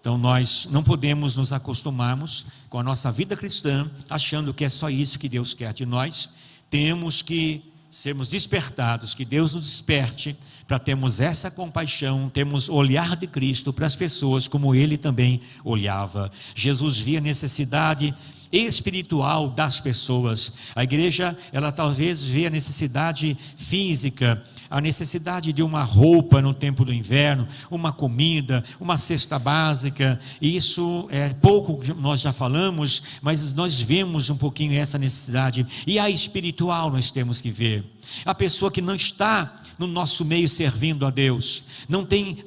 Então nós não podemos nos acostumarmos com a nossa vida cristã, achando que é só isso que Deus quer de nós. Temos que sermos despertados, que Deus nos desperte para termos essa compaixão, termos o olhar de Cristo para as pessoas como Ele também olhava. Jesus via a necessidade espiritual das pessoas. A igreja, ela talvez vê a necessidade física, a necessidade de uma roupa no tempo do inverno, uma comida, uma cesta básica. Isso é pouco que nós já falamos, mas nós vemos um pouquinho essa necessidade. E a espiritual nós temos que ver. A pessoa que não está no nosso meio servindo a Deus, não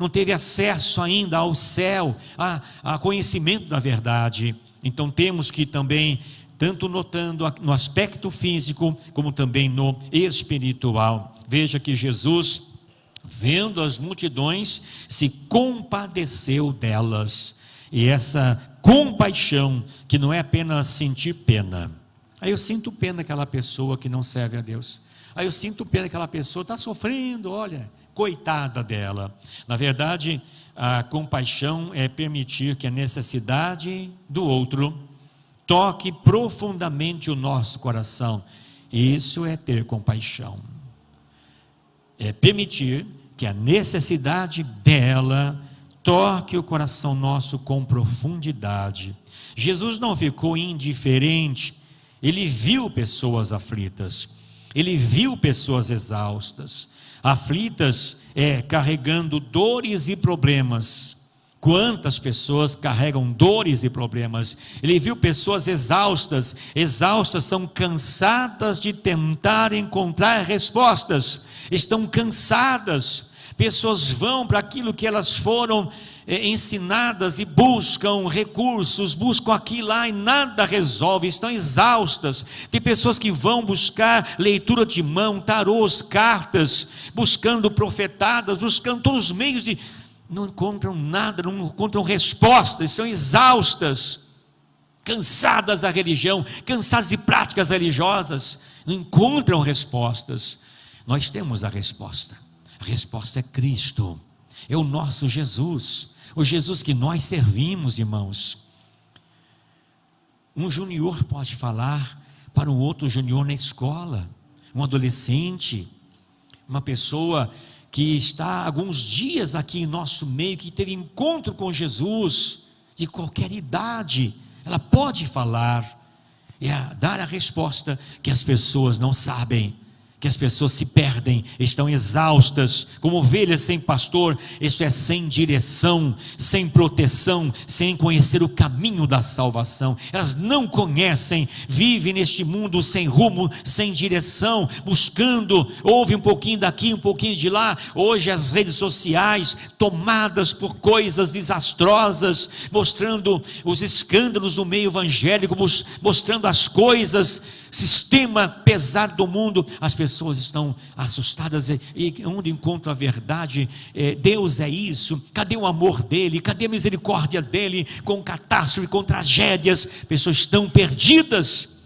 teve acesso ainda ao céu, a conhecimento da verdade. Então temos que também, tanto notando no aspecto físico, como também no espiritual. Veja que Jesus, vendo as multidões, se compadeceu delas. E essa compaixão, que não é apenas sentir pena. Aí eu sinto pena daquela pessoa que não serve a Deus. Aí eu sinto pena daquela pessoa que está sofrendo, olha, coitada dela. Na verdade, a compaixão é permitir que a necessidade do outro toque profundamente o nosso coração. Isso é ter compaixão. É permitir que a necessidade dela toque o coração nosso com profundidade. Jesus não ficou indiferente, ele viu pessoas aflitas, ele viu pessoas exaustas, aflitas, carregando dores e problemas. Quantas pessoas carregam dores e problemas? Ele viu pessoas exaustas são cansadas de tentar encontrar respostas, estão cansadas. Pessoas vão para aquilo que elas foram ensinadas e buscam recursos, buscam aqui e lá e nada resolve, estão exaustas. Tem pessoas que vão buscar leitura de mão, tarôs, cartas, buscando profetadas, buscando todos os meios de... não encontram nada, não encontram respostas, são exaustas, cansadas da religião, cansadas de práticas religiosas, não encontram respostas. Nós temos a resposta é Cristo, é o nosso Jesus, o Jesus que nós servimos, irmãos. Um junior pode falar para um outro junior na escola, um adolescente, uma pessoa que está há alguns dias aqui em nosso meio, que teve encontro com Jesus, de qualquer idade, ela pode falar, dar a resposta que as pessoas não sabem, que as pessoas se perdem, estão exaustas, como ovelhas sem pastor. Isso é sem direção, sem proteção, sem conhecer o caminho da salvação. Elas não conhecem, vivem neste mundo sem rumo, sem direção, buscando, ouve um pouquinho daqui, um pouquinho de lá. Hoje as redes sociais tomadas por coisas desastrosas, mostrando os escândalos no meio evangélico, mostrando as coisas, sistema pesado do mundo. As pessoas estão assustadas, e onde encontram a verdade? Deus é isso? Cadê o amor dele? Cadê a misericórdia dele? Com catástrofe, com tragédias, pessoas estão perdidas.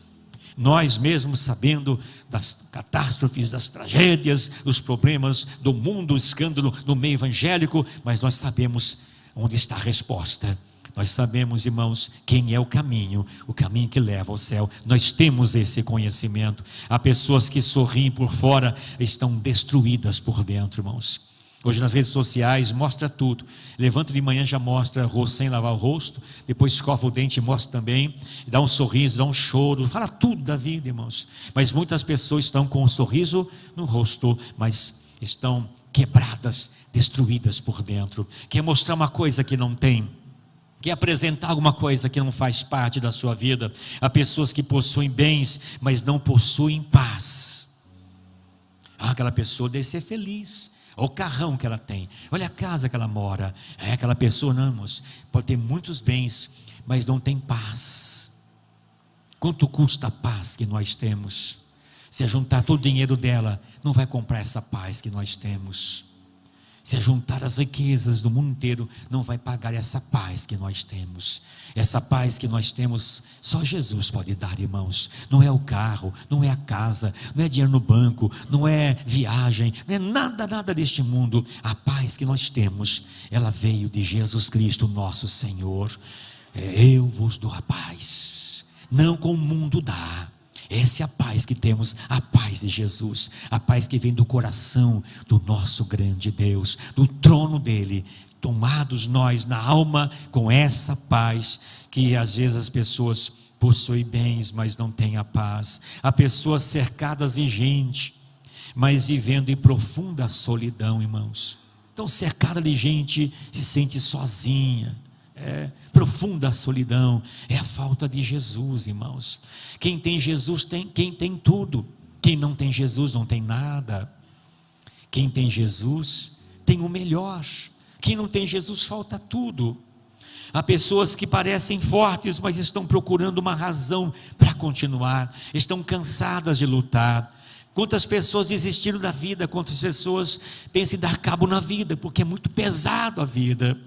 Nós mesmos sabendo das catástrofes, das tragédias, dos problemas do mundo, o escândalo no meio evangélico, mas nós sabemos onde está a resposta. Nós sabemos, irmãos, quem é o caminho que leva ao céu. Nós temos esse conhecimento. Há pessoas que sorriem por fora, estão destruídas por dentro, irmãos. Hoje nas redes sociais mostra tudo. Levanta de manhã, já mostra rosto sem lavar o rosto, depois escova o dente e mostra também, dá um sorriso, dá um choro, fala tudo da vida, irmãos. Mas muitas pessoas estão com um sorriso no rosto, mas estão quebradas, destruídas por dentro. Quer mostrar uma coisa que não tem, quer apresentar alguma coisa que não faz parte da sua vida. Há pessoas que possuem bens, mas não possuem paz. Aquela pessoa deve ser feliz. Olha o carrão que ela tem, olha a casa que ela mora. Aquela pessoa, não, irmãos, pode ter muitos bens, mas não tem paz. Quanto custa a paz que nós temos? Se juntar todo o dinheiro dela, não vai comprar essa paz que nós temos. Se juntar as riquezas do mundo inteiro, não vai pagar essa paz que nós temos. Essa paz que nós temos, só Jesus pode dar, irmãos. Não é o carro, não é a casa, não é dinheiro no banco, não é viagem, não é nada deste mundo. A paz que nós temos, ela veio de Jesus Cristo, nosso Senhor. Eu vos dou a paz, não como o mundo dá. Essa é a paz que temos, a paz de Jesus, a paz que vem do coração do nosso grande Deus, do trono dele, tomados nós na alma com essa paz, que às vezes as pessoas possuem bens, mas não têm a paz. Há pessoas cercadas de gente, mas vivendo em profunda solidão, irmãos. Então, cercada de gente, se sente sozinha. Profunda solidão, é a falta de Jesus, irmãos. Quem tem Jesus quem tem tudo. Quem não tem Jesus não tem nada. Quem tem Jesus tem o melhor. Quem não tem Jesus falta tudo. Há pessoas que parecem fortes, mas estão procurando uma razão para continuar, estão cansadas de lutar. Quantas pessoas desistiram da vida, quantas pessoas pensam em dar cabo na vida, porque é muito pesado a vida.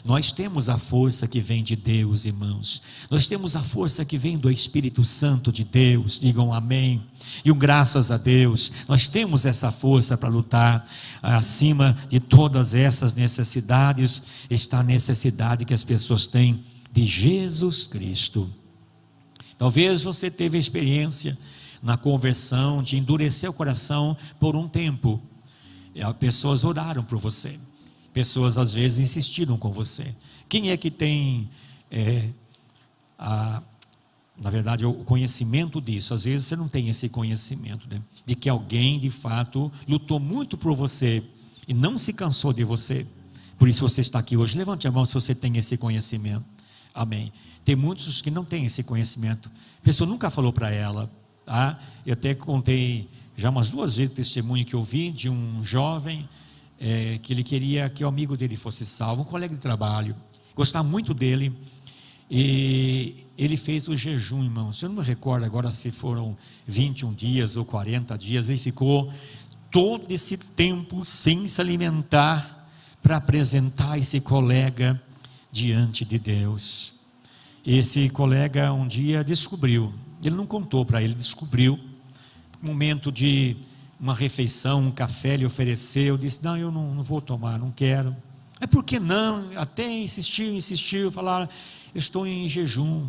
Nós temos a força que vem de Deus, irmãos. Nós temos a força que vem do Espírito Santo de Deus. Digam amém. E graças a Deus, nós temos essa força para lutar. Acima de todas essas necessidades, está a necessidade que as pessoas têm de Jesus Cristo. Talvez você teve a experiência na conversão de endurecer o coração por um tempo. Pessoas oraram por você. Pessoas às vezes insistiram com você. Quem é que tem, na verdade, o conhecimento disso? Às vezes você não tem esse conhecimento, né? De que alguém de fato lutou muito por você e não se cansou de você. Por isso você está aqui hoje. Levante a mão se você tem esse conhecimento. Amém. Tem muitos que não têm esse conhecimento. A pessoa nunca falou para ela. Tá? Eu até contei já umas 2 vezes o testemunho que eu vi de um jovem que ele queria que o amigo dele fosse salvo, um colega de trabalho, gostava muito dele, e ele fez o jejum, irmãos. Eu não me recordo agora se foram 21 dias ou 40 dias. Ele ficou todo esse tempo sem se alimentar para apresentar esse colega diante de Deus. Esse colega um dia descobriu, ele não contou para ele, descobriu, no momento de uma refeição, um café lhe ofereceu, disse: não, eu não vou tomar, não quero. Por que não? Até insistiu, falaram: eu estou em jejum.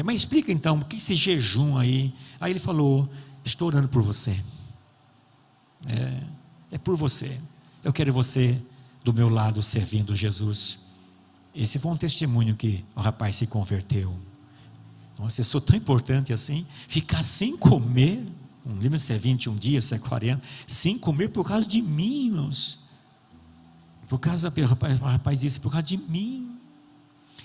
Mas explica então, por que esse jejum aí? Aí ele falou: estou orando por você. É por você. Eu quero você do meu lado servindo Jesus. Esse foi um testemunho que o rapaz se converteu. Nossa, eu sou tão importante assim, ficar sem comer, não lembro se é 21 dias, se é 40, sem comer por causa de mim, irmãos. Por causa, o rapaz disse, por causa de mim.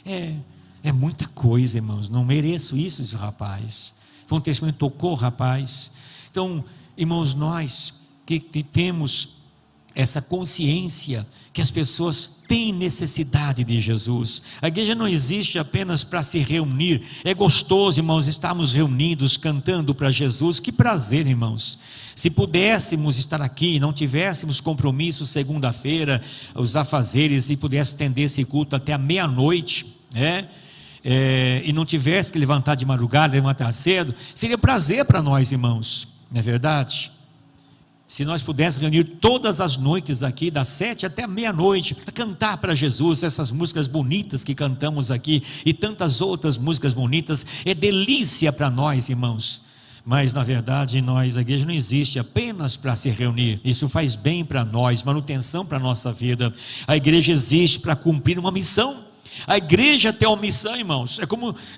É muita coisa, irmãos, não mereço isso, esse rapaz. Foi um testemunho que tocou o rapaz. Então, irmãos, nós que temos essa consciência que as pessoas têm necessidade de Jesus. A igreja não existe apenas para se reunir. É gostoso, irmãos, estarmos reunidos cantando para Jesus. Que prazer, irmãos. Se pudéssemos estar aqui, não tivéssemos compromisso segunda-feira, os afazeres, e pudesse estender esse culto até a meia-noite, e não tivesse que levantar de madrugada, levantar cedo, seria prazer para nós, irmãos, não é verdade? Se nós pudéssemos reunir todas as noites aqui, das 7 até a meia-noite, a cantar para Jesus essas músicas bonitas que cantamos aqui, e tantas outras músicas bonitas, é delícia para nós, irmãos. Mas na verdade a igreja não existe apenas para se reunir. Isso faz bem para nós, manutenção para a nossa vida. A igreja existe para cumprir uma missão. A igreja tem uma missão, irmãos.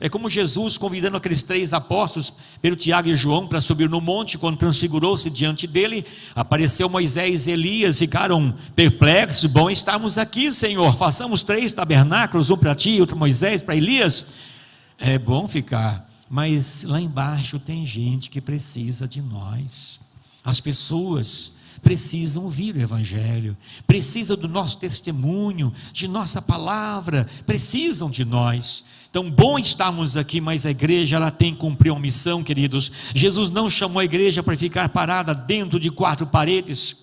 É como Jesus convidando aqueles 3 apóstolos, Pedro, Tiago e João, para subir no monte. Quando transfigurou-se diante dele, apareceu Moisés e Elias, ficaram perplexos. Bom, estamos aqui, Senhor, façamos 3 tabernáculos, um para ti, outro para Moisés, para Elias. É bom ficar, mas lá embaixo tem gente que precisa de nós. As pessoas precisam ouvir o Evangelho, precisam do nosso testemunho, de nossa palavra, precisam de nós. Então, bom estarmos aqui, mas a igreja ela tem que cumprir uma missão, queridos. Jesus não chamou a igreja para ficar parada dentro de 4 paredes.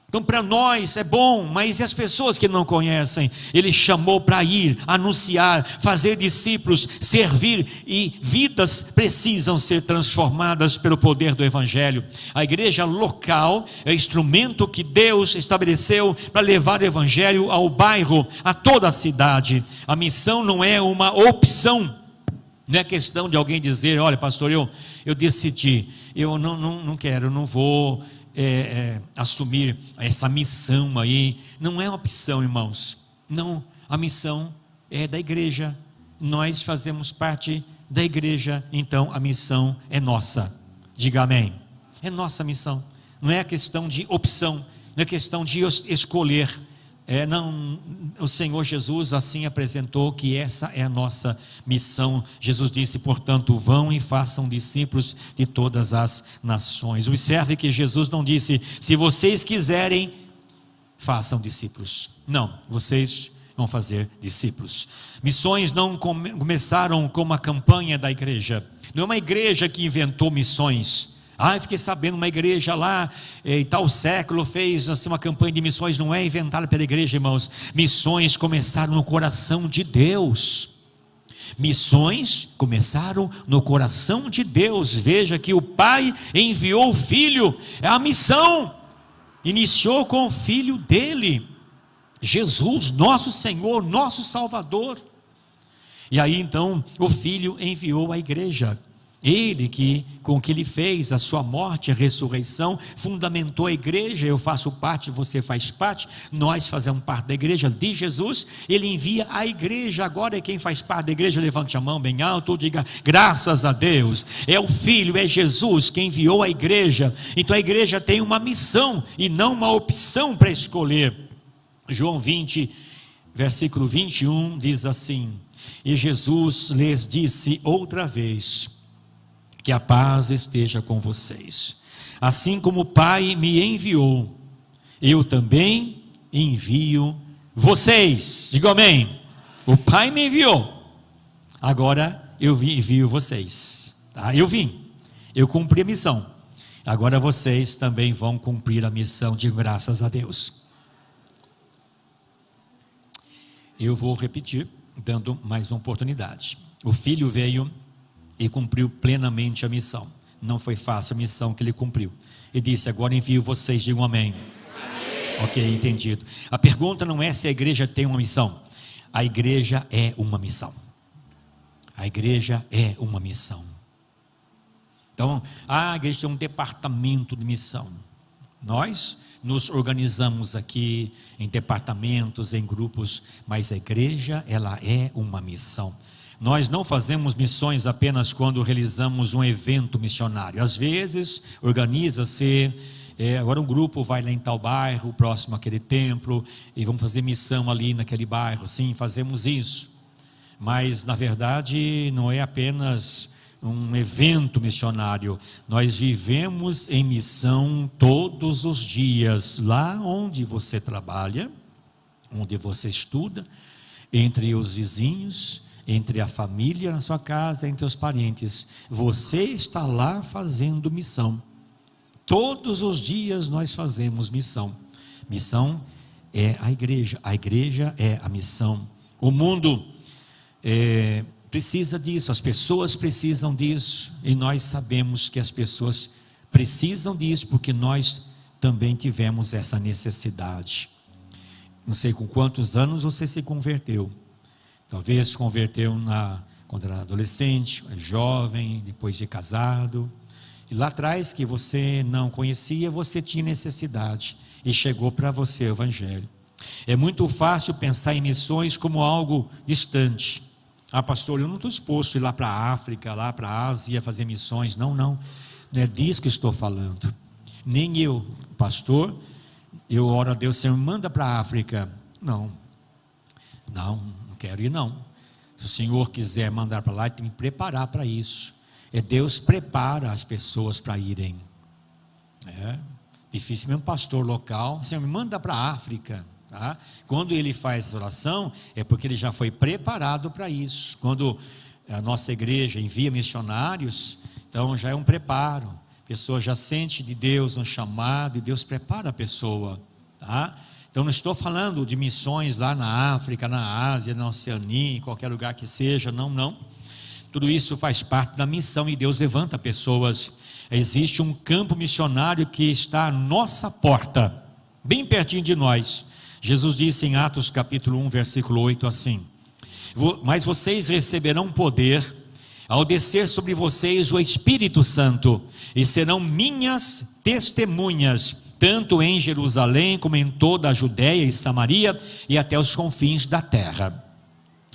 Então, para nós é bom, mas e as pessoas que não conhecem? Ele chamou para ir, anunciar, fazer discípulos, servir, e vidas precisam ser transformadas pelo poder do Evangelho. A igreja local é o instrumento que Deus estabeleceu para levar o Evangelho ao bairro, a toda a cidade. A missão não é uma opção. Não é questão de alguém dizer: olha, pastor, eu decidi, eu não quero, não vou assumir essa missão aí. Não é uma opção, irmãos. Não, a missão é da igreja. Nós fazemos parte da igreja, então a missão é nossa. Diga amém. É nossa missão. Não é questão de opção, não é questão de escolher. Não, o Senhor Jesus assim apresentou que essa é a nossa missão. Jesus disse, portanto, vão e façam discípulos de todas as nações. Observe que Jesus não disse: se vocês quiserem, façam discípulos. Não, vocês vão fazer discípulos. Missões não começaram com uma campanha da igreja. Não é uma igreja que inventou missões. Eu fiquei sabendo, uma igreja lá em tal século fez assim, uma campanha de missões. Não é inventada pela igreja, irmãos. Missões começaram no coração de Deus. Missões começaram no coração de Deus. Veja que o Pai enviou o Filho. É a missão. Iniciou com o Filho dele, Jesus, nosso Senhor, nosso Salvador. E aí então o Filho enviou a igreja. Ele que, com o que ele fez, a sua morte, a ressurreição, fundamentou a igreja. Eu faço parte, você faz parte, nós fazemos parte da igreja de Jesus. Ele envia a igreja. Agora quem faz parte da igreja, levante a mão bem alto, diga graças a Deus. É o Filho, é Jesus que enviou a igreja. Então a igreja tem uma missão e não uma opção para escolher. João 20, versículo 21 diz assim: e Jesus lhes disse outra vez: que a paz esteja com vocês. Assim como o Pai me enviou, eu também envio vocês. Diga amém. O Pai me enviou, agora eu envio vocês. Tá? Eu vim, eu cumpri a missão. Agora vocês também vão cumprir a missão, de graças a Deus. Eu vou repetir, dando mais uma oportunidade. O Filho veio e cumpriu plenamente a missão. Não foi fácil a missão que ele cumpriu. E disse: agora envio vocês, digam amém. Amém. Ok, entendido. A pergunta não é se a igreja tem uma missão. A igreja é uma missão. A igreja é uma missão. Então, a igreja tem um departamento de missão. Nós nos organizamos aqui em departamentos, em grupos, mas a igreja, ela é uma missão. Nós não fazemos missões apenas quando realizamos um evento missionário. Às vezes, organiza-se, agora um grupo vai lá em tal bairro, próximo àquele templo, e vamos fazer missão ali naquele bairro. Sim, fazemos isso. Mas, na verdade, não é apenas um evento missionário. Nós vivemos em missão todos os dias, lá onde você trabalha, onde você estuda, entre os vizinhos, entre a família na sua casa, entre os parentes. Você está lá fazendo missão. Todos os dias nós fazemos missão. Missão é a igreja é a missão. O mundo precisa disso, as pessoas precisam disso, e nós sabemos que as pessoas precisam disso, porque nós também tivemos essa necessidade. Não sei com quantos anos você se converteu. Talvez se converteu quando era adolescente, jovem, depois de casado. E lá atrás, que você não conhecia, você tinha necessidade. E chegou para você o Evangelho. É muito fácil pensar em missões como algo distante. Ah, pastor, eu não estou disposto a ir lá para a África, lá para a Ásia, fazer missões. Não, não. Não é disso que estou falando. Nem eu, pastor, eu oro a Deus, Senhor, manda para a África. Não. Não quero ir não. Se o Senhor quiser mandar para lá, tem que preparar para isso. Deus prepara as pessoas para irem. Difícil mesmo pastor local, Senhor, me manda para a África. Tá? Quando ele faz essa oração, é porque ele já foi preparado para isso. Quando a nossa igreja envia missionários, então já é um preparo. A pessoa já sente de Deus um chamado, e Deus prepara a pessoa. Tá? Então não estou falando de missões lá na África, na Ásia, na Oceania, em qualquer lugar que seja, não. Tudo isso faz parte da missão, e Deus levanta pessoas. Existe um campo missionário que está à nossa porta, bem pertinho de nós. Jesus disse em Atos capítulo 1, versículo 8 assim: mas vocês receberão poder ao descer sobre vocês o Espírito Santo, e serão minhas testemunhas, tanto em Jerusalém como em toda a Judéia e Samaria e até os confins da terra.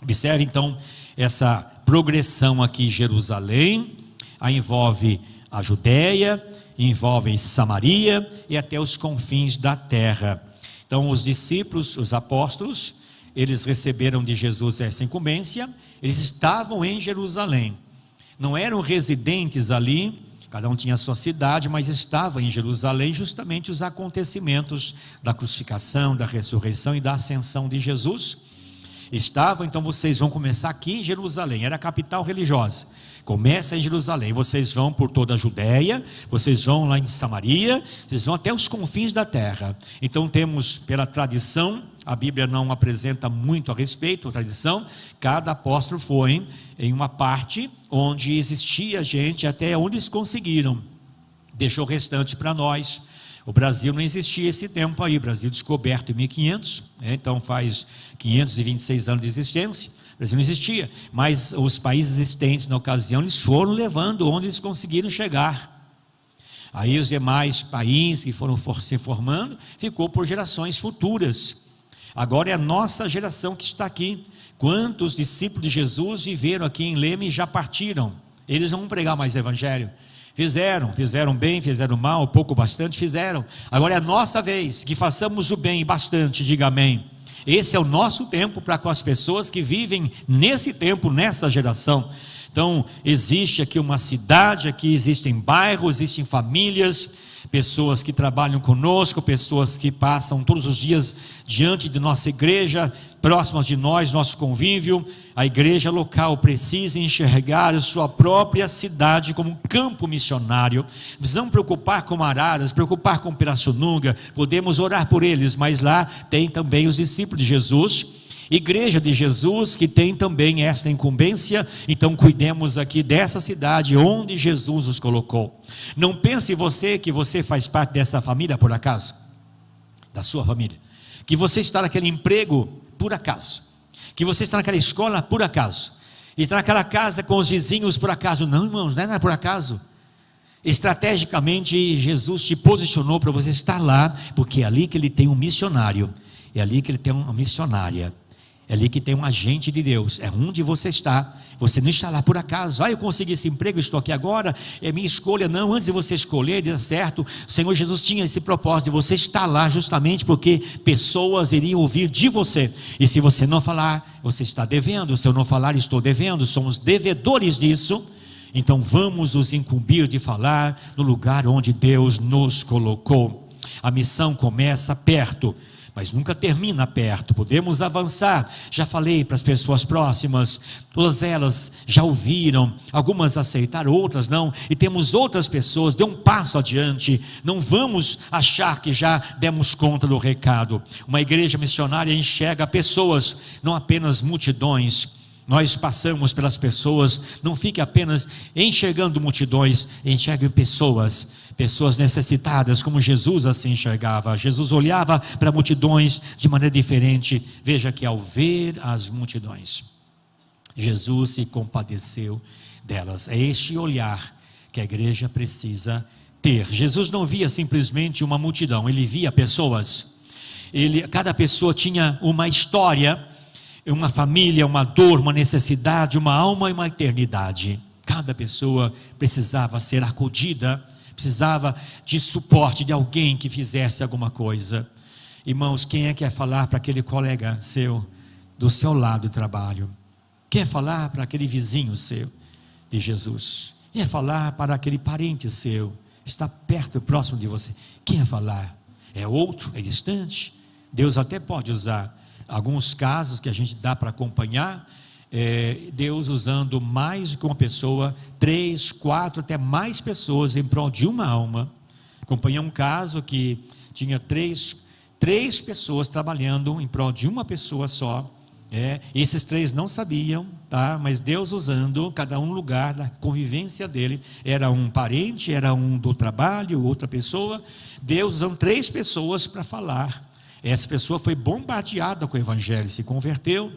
Observe então essa progressão aqui. Jerusalém envolve a Judéia, envolve Samaria e até os confins da terra. Então os discípulos, os apóstolos, eles receberam de Jesus essa incumbência. Eles estavam em Jerusalém, não eram residentes ali, cada um tinha a sua cidade, mas estava em Jerusalém justamente os acontecimentos da crucificação, da ressurreição e da ascensão de Jesus. Estavam, então vocês vão começar aqui em Jerusalém, era a capital religiosa. Começa em Jerusalém, vocês vão por toda a Judéia, vocês vão lá em Samaria, vocês vão até os confins da terra. Então temos, pela tradição, a Bíblia não apresenta muito a respeito, a tradição, cada apóstolo foi em uma parte onde existia gente, até onde eles conseguiram, deixou o restante para nós. O Brasil não existia esse tempo aí, Brasil descoberto em 1500, então faz 526 anos de existência. Brasil não existia, mas os países existentes na ocasião, eles foram levando onde eles conseguiram chegar. Aí os demais países que foram se formando, ficou por gerações futuras. Agora é a nossa geração que está aqui. Quantos discípulos de Jesus viveram aqui em Leme e já partiram? Eles não vão pregar mais evangelho. Fizeram bem, fizeram mal, pouco, bastante, fizeram. Agora é a nossa vez, que façamos o bem bastante, diga amém. Esse é o nosso tempo para com as pessoas que vivem nesse tempo, nessa geração. Então, existe aqui uma cidade, aqui existem bairros, existem famílias, pessoas que trabalham conosco, pessoas que passam todos os dias diante de nossa igreja, próximas de nós, nosso convívio. A igreja local precisa enxergar a sua própria cidade como um campo missionário. Precisamos preocupar com Araras, preocupar com Pirassununga, podemos orar por eles, mas lá tem também os discípulos de Jesus, igreja de Jesus, que tem também essa incumbência. Então cuidemos aqui dessa cidade onde Jesus os colocou. Não pense você que você faz parte dessa família por acaso, da sua família, que você está naquele emprego por acaso, que você está naquela escola por acaso, está naquela casa com os vizinhos por acaso. Não, irmãos, não é por acaso. Estrategicamente Jesus te posicionou para você estar lá, porque é ali que ele tem um missionário, é ali que ele tem uma missionária, é ali que tem um agente de Deus, é onde você está. Você não está lá por acaso. Eu consegui esse emprego, estou aqui agora, é minha escolha. Não, antes de você escolher, deu certo, o Senhor Jesus tinha esse propósito, e você está lá justamente porque pessoas iriam ouvir de você. E se você não falar, você está devendo. Se eu não falar, estou devendo. Somos devedores disso. Então vamos nos incumbir de falar no lugar onde Deus nos colocou. A missão começa perto, mas nunca termina perto. Podemos avançar. Já falei para as pessoas próximas, todas elas já ouviram, algumas aceitaram, outras não, e temos outras pessoas, dê um passo adiante. Não vamos achar que já demos conta do recado. Uma igreja missionária enxerga pessoas, não apenas multidões. Nós passamos pelas pessoas, não fique apenas enxergando multidões, enxergue pessoas necessitadas, como Jesus assim enxergava. Jesus olhava para multidões de maneira diferente. Veja que ao ver as multidões, Jesus se compadeceu delas. É este olhar que a igreja precisa ter. Jesus não via simplesmente uma multidão, ele via pessoas. Cada pessoa tinha uma história, uma família, uma dor, uma necessidade, uma alma e uma eternidade. Cada pessoa precisava ser acudida, precisava de suporte de alguém que fizesse alguma coisa. Irmãos, quem é que quer falar para aquele colega seu, do seu lado do trabalho? Quer falar para aquele vizinho seu de Jesus? Quer falar para aquele parente seu, está perto, próximo de você? Quer falar? É outro, é distante? Deus até pode usar alguns casos que a gente dá para acompanhar, Deus usando mais do que uma pessoa, 3, 4, até mais pessoas em prol de uma alma. Acompanhei um caso que tinha três pessoas trabalhando em prol de uma pessoa só. Esses 3 não sabiam, tá? Mas Deus usando cada um lugar da convivência dele. Era um parente, era um do trabalho, outra pessoa. Deus usando 3 pessoas para falar. Essa pessoa foi bombardeada com o evangelho, se converteu.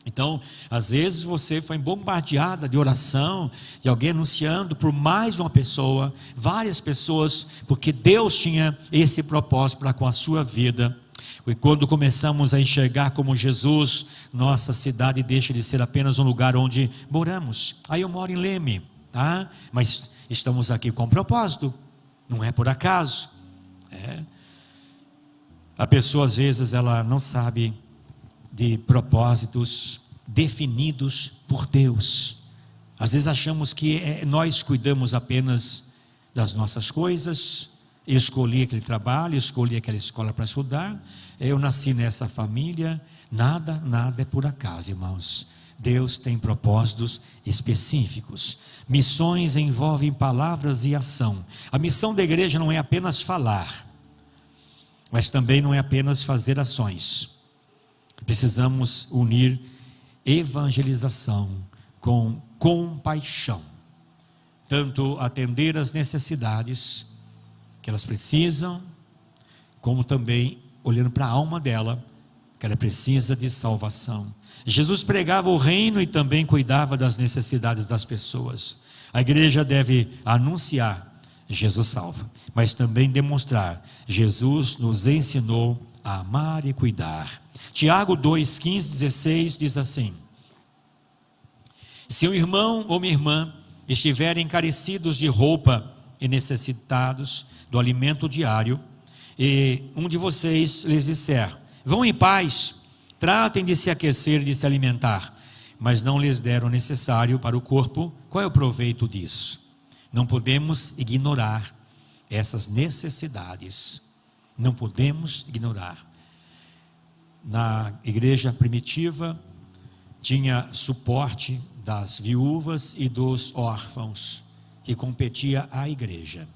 Então, às vezes você foi bombardeada de oração, de alguém anunciando por mais uma pessoa, várias pessoas, porque Deus tinha esse propósito para com a sua vida. E quando começamos a enxergar como Jesus, nossa cidade deixa de ser apenas um lugar onde moramos. Aí eu moro em Leme, tá? Mas estamos aqui com propósito, não é por acaso. A pessoa às vezes ela não sabe de propósitos definidos por Deus. Às vezes achamos que nós cuidamos apenas das nossas coisas. Eu escolhi aquele trabalho, eu escolhi aquela escola para estudar, eu nasci nessa família. Nada é por acaso, irmãos. Deus tem propósitos específicos. Missões envolvem palavras e ação. A missão da igreja não é apenas falar, mas também não é apenas fazer ações. Precisamos unir evangelização com compaixão, tanto atender as necessidades que elas precisam, como também olhando para a alma dela, que ela precisa de salvação. Jesus pregava o reino e também cuidava das necessidades das pessoas. A igreja deve anunciar: Jesus salva, mas também demonstrar: Jesus nos ensinou a amar e cuidar. Tiago 2, 15, 16 diz assim: se um irmão ou uma irmã estiverem carecidos de roupa e necessitados do alimento diário, e um de vocês lhes disser: vão em paz, tratem de se aquecer e de se alimentar, mas não lhes deram o necessário para o corpo, qual é o proveito disso? Não podemos ignorar essas necessidades. Não podemos ignorar. Na igreja primitiva, tinha suporte das viúvas e dos órfãos, que competia à igreja.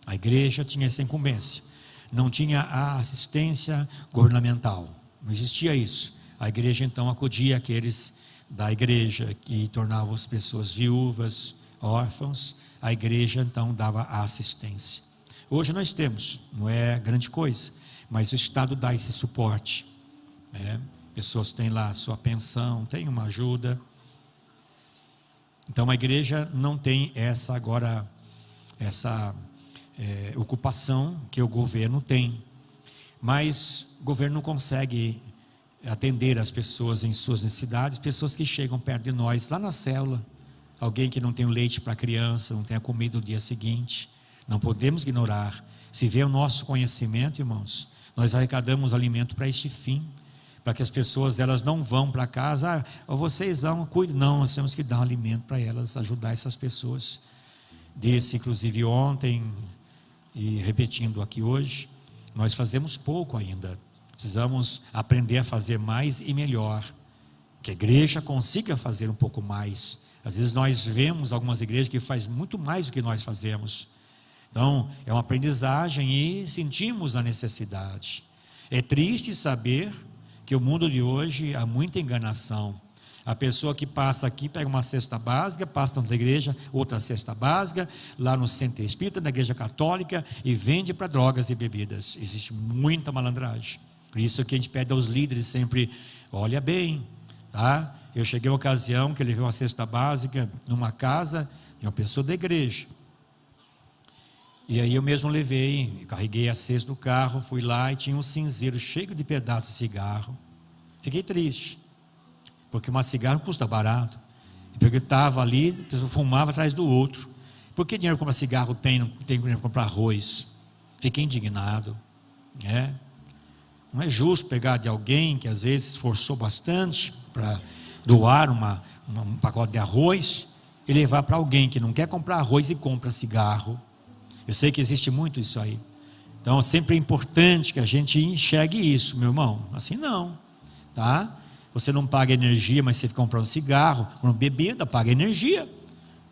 A igreja tinha essa incumbência. Não tinha a assistência governamental. Não existia isso. A igreja então acudia àqueles da igreja que tornavam as pessoas viúvas, órfãos. A igreja então dava a assistência. Hoje nós temos, não é grande coisa, mas o Estado dá esse suporte. Pessoas têm lá a sua pensão, tem uma ajuda. Então a igreja não tem essa ocupação que o governo tem. Mas o governo não consegue atender as pessoas em suas necessidades, pessoas que chegam perto de nós, lá na célula, alguém que não tem o leite para a criança, não tem a comida do dia seguinte. Não podemos ignorar. Se vê o nosso conhecimento, irmãos, nós arrecadamos alimento para este fim, para que as pessoas, elas não vão para casa, vocês vão, cuidem. Não, nós temos que dar um alimento para elas, ajudar essas pessoas. Desse, inclusive ontem, e repetindo aqui hoje, nós fazemos pouco ainda. Precisamos aprender a fazer mais e melhor, que a igreja consiga fazer um pouco mais. Às vezes nós vemos algumas igrejas que fazem muito mais do que nós fazemos. Então, é uma aprendizagem e sentimos a necessidade. É triste saber que o mundo de hoje há muita enganação. A pessoa que passa aqui, pega uma cesta básica, passa na outra igreja, outra cesta básica, lá no centro espírita, na igreja católica, e vende para drogas e bebidas. Existe muita malandragem. Por isso que a gente pede aos líderes sempre: olha bem, tá? Eu cheguei a uma ocasião que eu levei uma cesta básica numa casa de uma pessoa da igreja. E aí eu mesmo levei, carreguei a cesta do carro, fui lá e tinha um cinzeiro cheio de pedaços de cigarro. Fiquei triste, porque um cigarro custa barato. Porque estava ali, a pessoa fumava atrás do outro. Por que dinheiro para comprar cigarro tem, não tem dinheiro para comprar arroz? Fiquei indignado. Não é justo pegar de alguém que às vezes esforçou bastante para doar um pacote de arroz e levar para alguém que não quer comprar arroz e compra cigarro. Eu sei que existe muito isso aí. Então sempre é importante que a gente enxergue isso, meu irmão. Assim não, tá? Você não paga energia, mas você fica comprando cigarro, uma bebida, paga energia.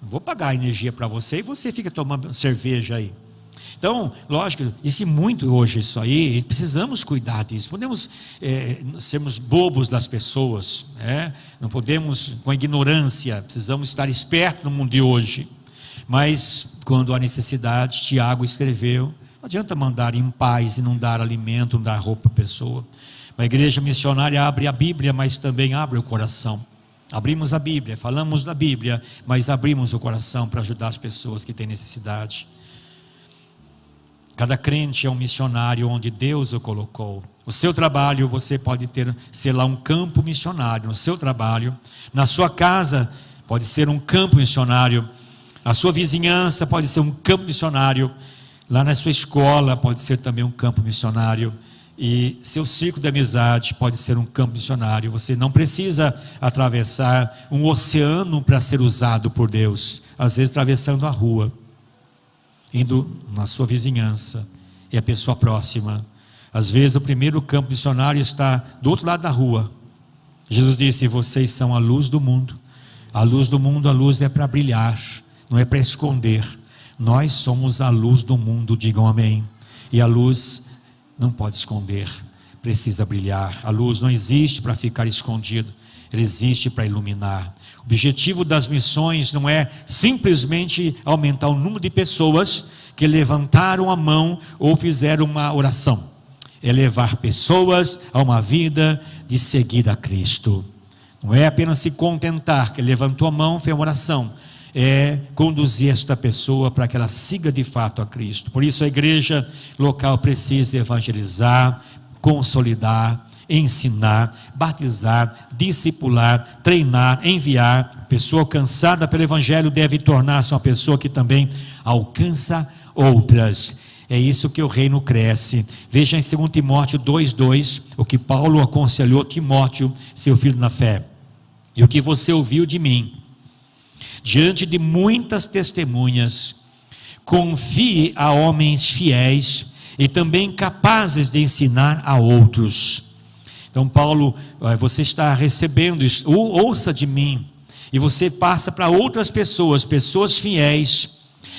Não vou pagar energia para você e você fica tomando cerveja aí. Então, lógico, existe muito hoje isso aí, e precisamos cuidar disso. Podemos sermos bobos das pessoas, não podemos com ignorância, precisamos estar espertos no mundo de hoje. Mas quando há necessidade, Tiago escreveu, não adianta mandar em paz e não dar alimento, não dar roupa à pessoa. A igreja missionária abre a Bíblia, mas também abre o coração. Abrimos a Bíblia, falamos da Bíblia, mas abrimos o coração para ajudar as pessoas que têm necessidade. Cada crente é um missionário onde Deus o colocou. O seu trabalho, você pode ser lá um campo missionário. No seu trabalho, na sua casa, pode ser um campo missionário. A sua vizinhança pode ser um campo missionário. Lá na sua escola pode ser também um campo missionário. E seu círculo de amizade pode ser um campo missionário. Você não precisa atravessar um oceano para ser usado por Deus. Às vezes atravessando a rua, indo na sua vizinhança e a pessoa próxima. Às vezes o primeiro campo missionário está do outro lado da rua. Jesus disse: vocês são a luz do mundo. A luz do mundo, a luz é para brilhar, não é para esconder. Nós somos a luz do mundo, digam amém. E a luz não pode esconder, precisa brilhar. A luz não existe para ficar escondido, ela existe para iluminar. O objetivo das missões não é simplesmente aumentar o número de pessoas que levantaram a mão ou fizeram uma oração. é levar pessoas a uma vida de seguir a Cristo. Não é apenas se contentar, que levantou a mão, fez uma oração, é conduzir esta pessoa para que ela siga de fato a Cristo. Por isso a igreja local precisa evangelizar, consolidar, ensinar, batizar, discipular, treinar, enviar. A pessoa alcançada pelo Evangelho deve tornar-se uma pessoa que também alcança outras. É isso que o reino cresce. Veja em 2 Timóteo 2,2 o que Paulo aconselhou Timóteo, seu filho na fé. E o que você ouviu de mim, diante de muitas testemunhas, confie a homens fiéis e também capazes de ensinar a outros. Então Paulo, você está recebendo isso, ouça de mim, e você passa para outras pessoas, pessoas fiéis,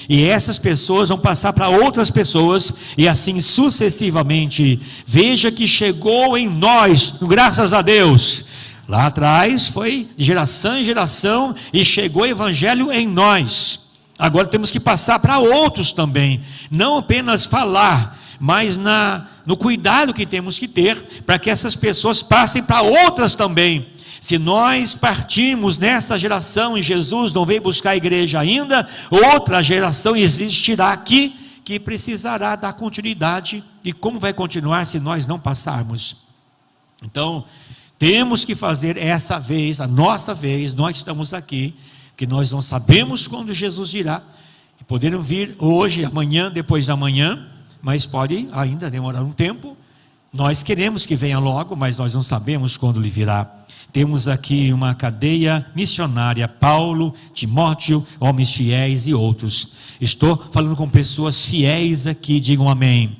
e essas pessoas vão passar para outras pessoas, e assim sucessivamente. Veja que chegou em nós, graças a Deus. Lá atrás foi de geração em geração, e chegou o Evangelho em nós. Agora temos que passar para outros também, não apenas falar, mas no cuidado que temos que ter, para que essas pessoas passem para outras também. Se nós partimos nessa geração e Jesus não veio buscar a igreja ainda, outra geração existirá aqui, que precisará dar continuidade. E como vai continuar se nós não passarmos? Então, temos que fazer essa vez, a nossa vez. Nós estamos aqui, que nós não sabemos quando Jesus virá, e poderão vir hoje, amanhã, depois de amanhã, mas pode ainda demorar um tempo. Nós queremos que venha logo, mas nós não sabemos quando ele virá. Temos aqui uma cadeia missionária, Paulo, Timóteo, homens fiéis e outros. Estou falando com pessoas fiéis aqui, digam amém.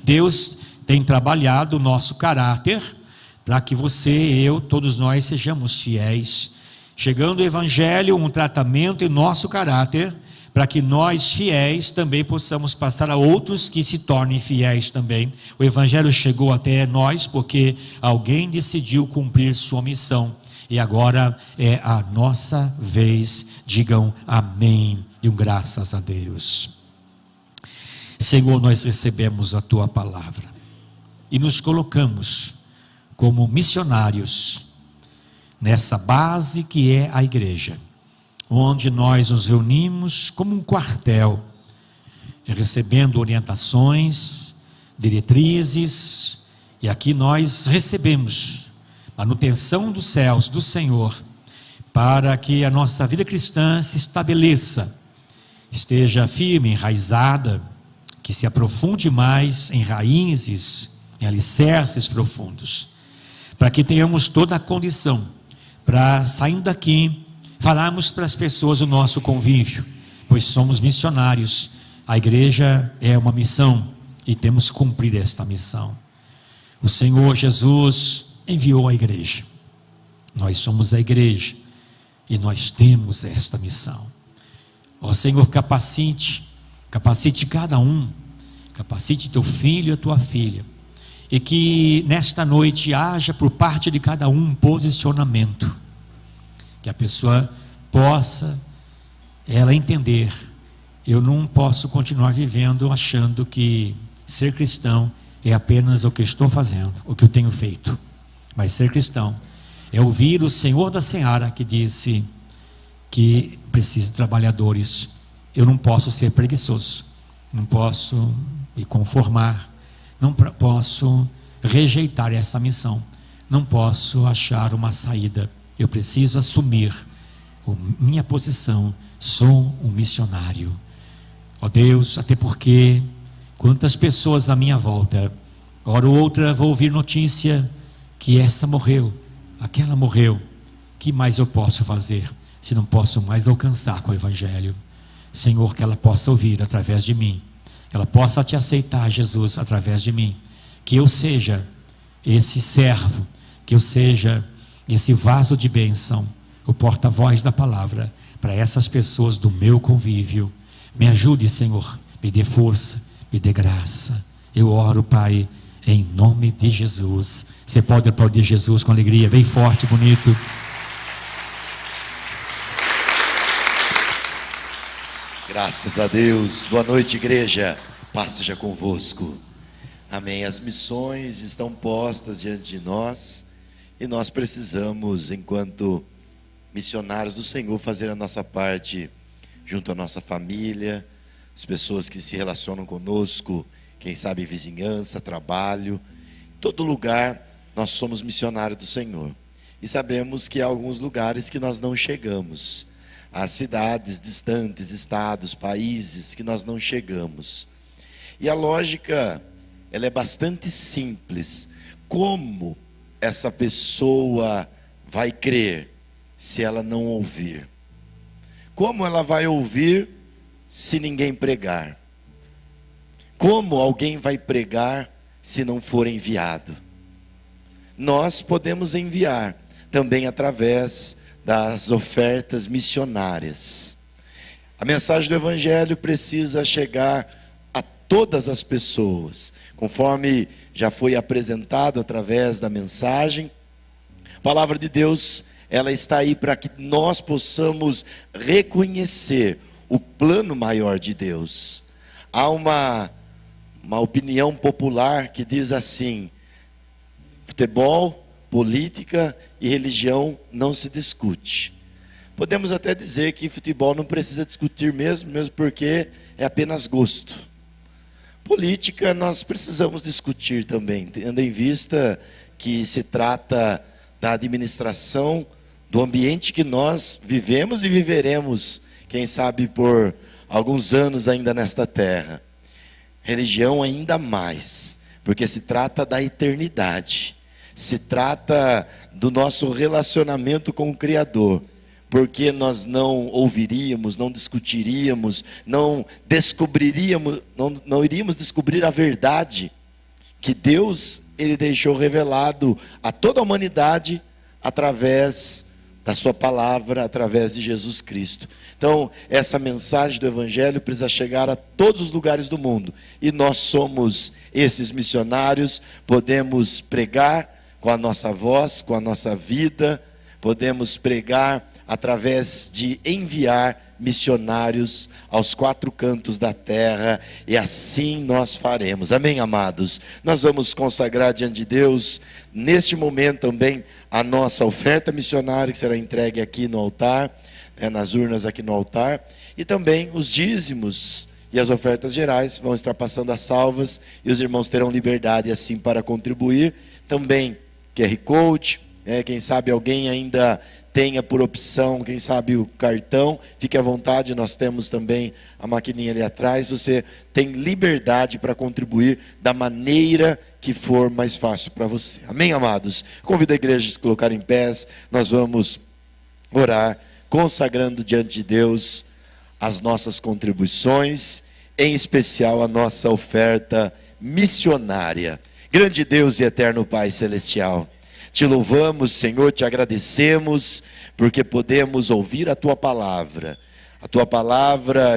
Deus tem trabalhado o nosso caráter, para que você, eu, todos nós sejamos fiéis. Chegando o Evangelho, um tratamento em nosso caráter, para que nós fiéis também possamos passar a outros que se tornem fiéis também. O Evangelho chegou até nós porque alguém decidiu cumprir sua missão, e agora é a nossa vez. Digam amém e graças a Deus. Senhor, nós recebemos a tua palavra e nos colocamos como missionários nessa base que é a igreja, onde nós nos reunimos como um quartel, recebendo orientações, diretrizes, e aqui nós recebemos manutenção dos céus, do Senhor, para que a nossa vida cristã se estabeleça, esteja firme, enraizada, que se aprofunde mais em raízes, em alicerces profundos, para que tenhamos toda a condição para, saindo daqui, falarmos para as pessoas o nosso convívio, pois somos missionários. A igreja é uma missão e temos que cumprir esta missão. O Senhor Jesus enviou a igreja, nós somos a igreja e nós temos esta missão. Ó Senhor, capacite cada um, capacite teu filho e a tua filha, e que nesta noite haja por parte de cada um posicionamento, que a pessoa possa ela entender: eu não posso continuar vivendo achando que ser cristão é apenas o que estou fazendo, o que eu tenho feito. Mas ser cristão é ouvir o Senhor da Seara, que disse que precisa de trabalhadores. Eu não posso ser preguiçoso, não posso me conformar, não posso rejeitar essa missão, não posso achar uma saída. Eu preciso assumir minha posição. Sou um missionário. Ó Deus, até porque quantas pessoas à minha volta, hora ou outra vou ouvir notícia que essa morreu, aquela morreu. Que mais eu posso fazer se não posso mais alcançar com o Evangelho? Senhor, que ela possa ouvir através de mim, que ela possa te aceitar, Jesus, através de mim, que eu seja esse servo, que eu seja esse vaso de bênção, o porta-voz da palavra para essas pessoas do meu convívio. Me ajude, Senhor, me dê força, me dê graça. Eu oro, Pai, em nome de Jesus. Você pode aplaudir Jesus com alegria, bem forte, bonito. Graças a Deus. Boa noite, igreja. Paz seja convosco. Amém. As missões estão postas diante de nós e nós precisamos, enquanto missionários do Senhor, fazer a nossa parte junto à nossa família, as pessoas que se relacionam conosco, quem sabe vizinhança, trabalho, todo lugar nós somos missionários do Senhor. E sabemos que há alguns lugares que nós não chegamos, há cidades distantes, estados, países que nós não chegamos. E a lógica, ela é bastante simples. Como essa pessoa vai crer se ela não ouvir? Como ela vai ouvir se ninguém pregar? Como alguém vai pregar se não for enviado? Nós podemos enviar também através das ofertas missionárias. A mensagem do Evangelho precisa chegar a todas as pessoas, conforme já foi apresentado através da mensagem. A palavra de Deus, ela está aí para que nós possamos reconhecer o plano maior de Deus. Há uma opinião popular que diz assim: futebol, política e religião não se discute. Podemos até dizer que futebol não precisa discutir mesmo porque é apenas gosto. Política nós precisamos discutir também, tendo em vista que se trata da administração do ambiente que nós vivemos e viveremos, quem sabe por alguns anos ainda nesta terra. Religião ainda mais, porque se trata da eternidade, se trata do nosso relacionamento com o Criador, porque nós não ouviríamos, não discutiríamos, não descobriríamos, não iríamos descobrir a verdade que Deus, Ele deixou revelado a toda a humanidade através da sua palavra, através de Jesus Cristo. Então, essa mensagem do Evangelho precisa chegar a todos os lugares do mundo, e nós somos esses missionários. Podemos pregar com a nossa voz, com a nossa vida, podemos pregar através de enviar missionários aos 4 cantos da terra, e assim nós faremos. Amém, amados? Nós vamos consagrar diante de Deus, neste momento também, a nossa oferta missionária, que será entregue aqui no altar, nas urnas aqui no altar, e também os dízimos e as ofertas gerais vão estar passando as salvas, e os irmãos terão liberdade assim para contribuir. Também QR Code, quem sabe alguém ainda tenha por opção, quem sabe o cartão, fique à vontade, nós temos também a maquininha ali atrás. Você tem liberdade para contribuir da maneira que for mais fácil para você. Amém, amados? Convido a igreja a se colocar em pés, nós vamos orar, consagrando diante de Deus as nossas contribuições, em especial a nossa oferta missionária. Grande Deus e eterno Pai Celestial, te louvamos, Senhor, te agradecemos, porque podemos ouvir a Tua palavra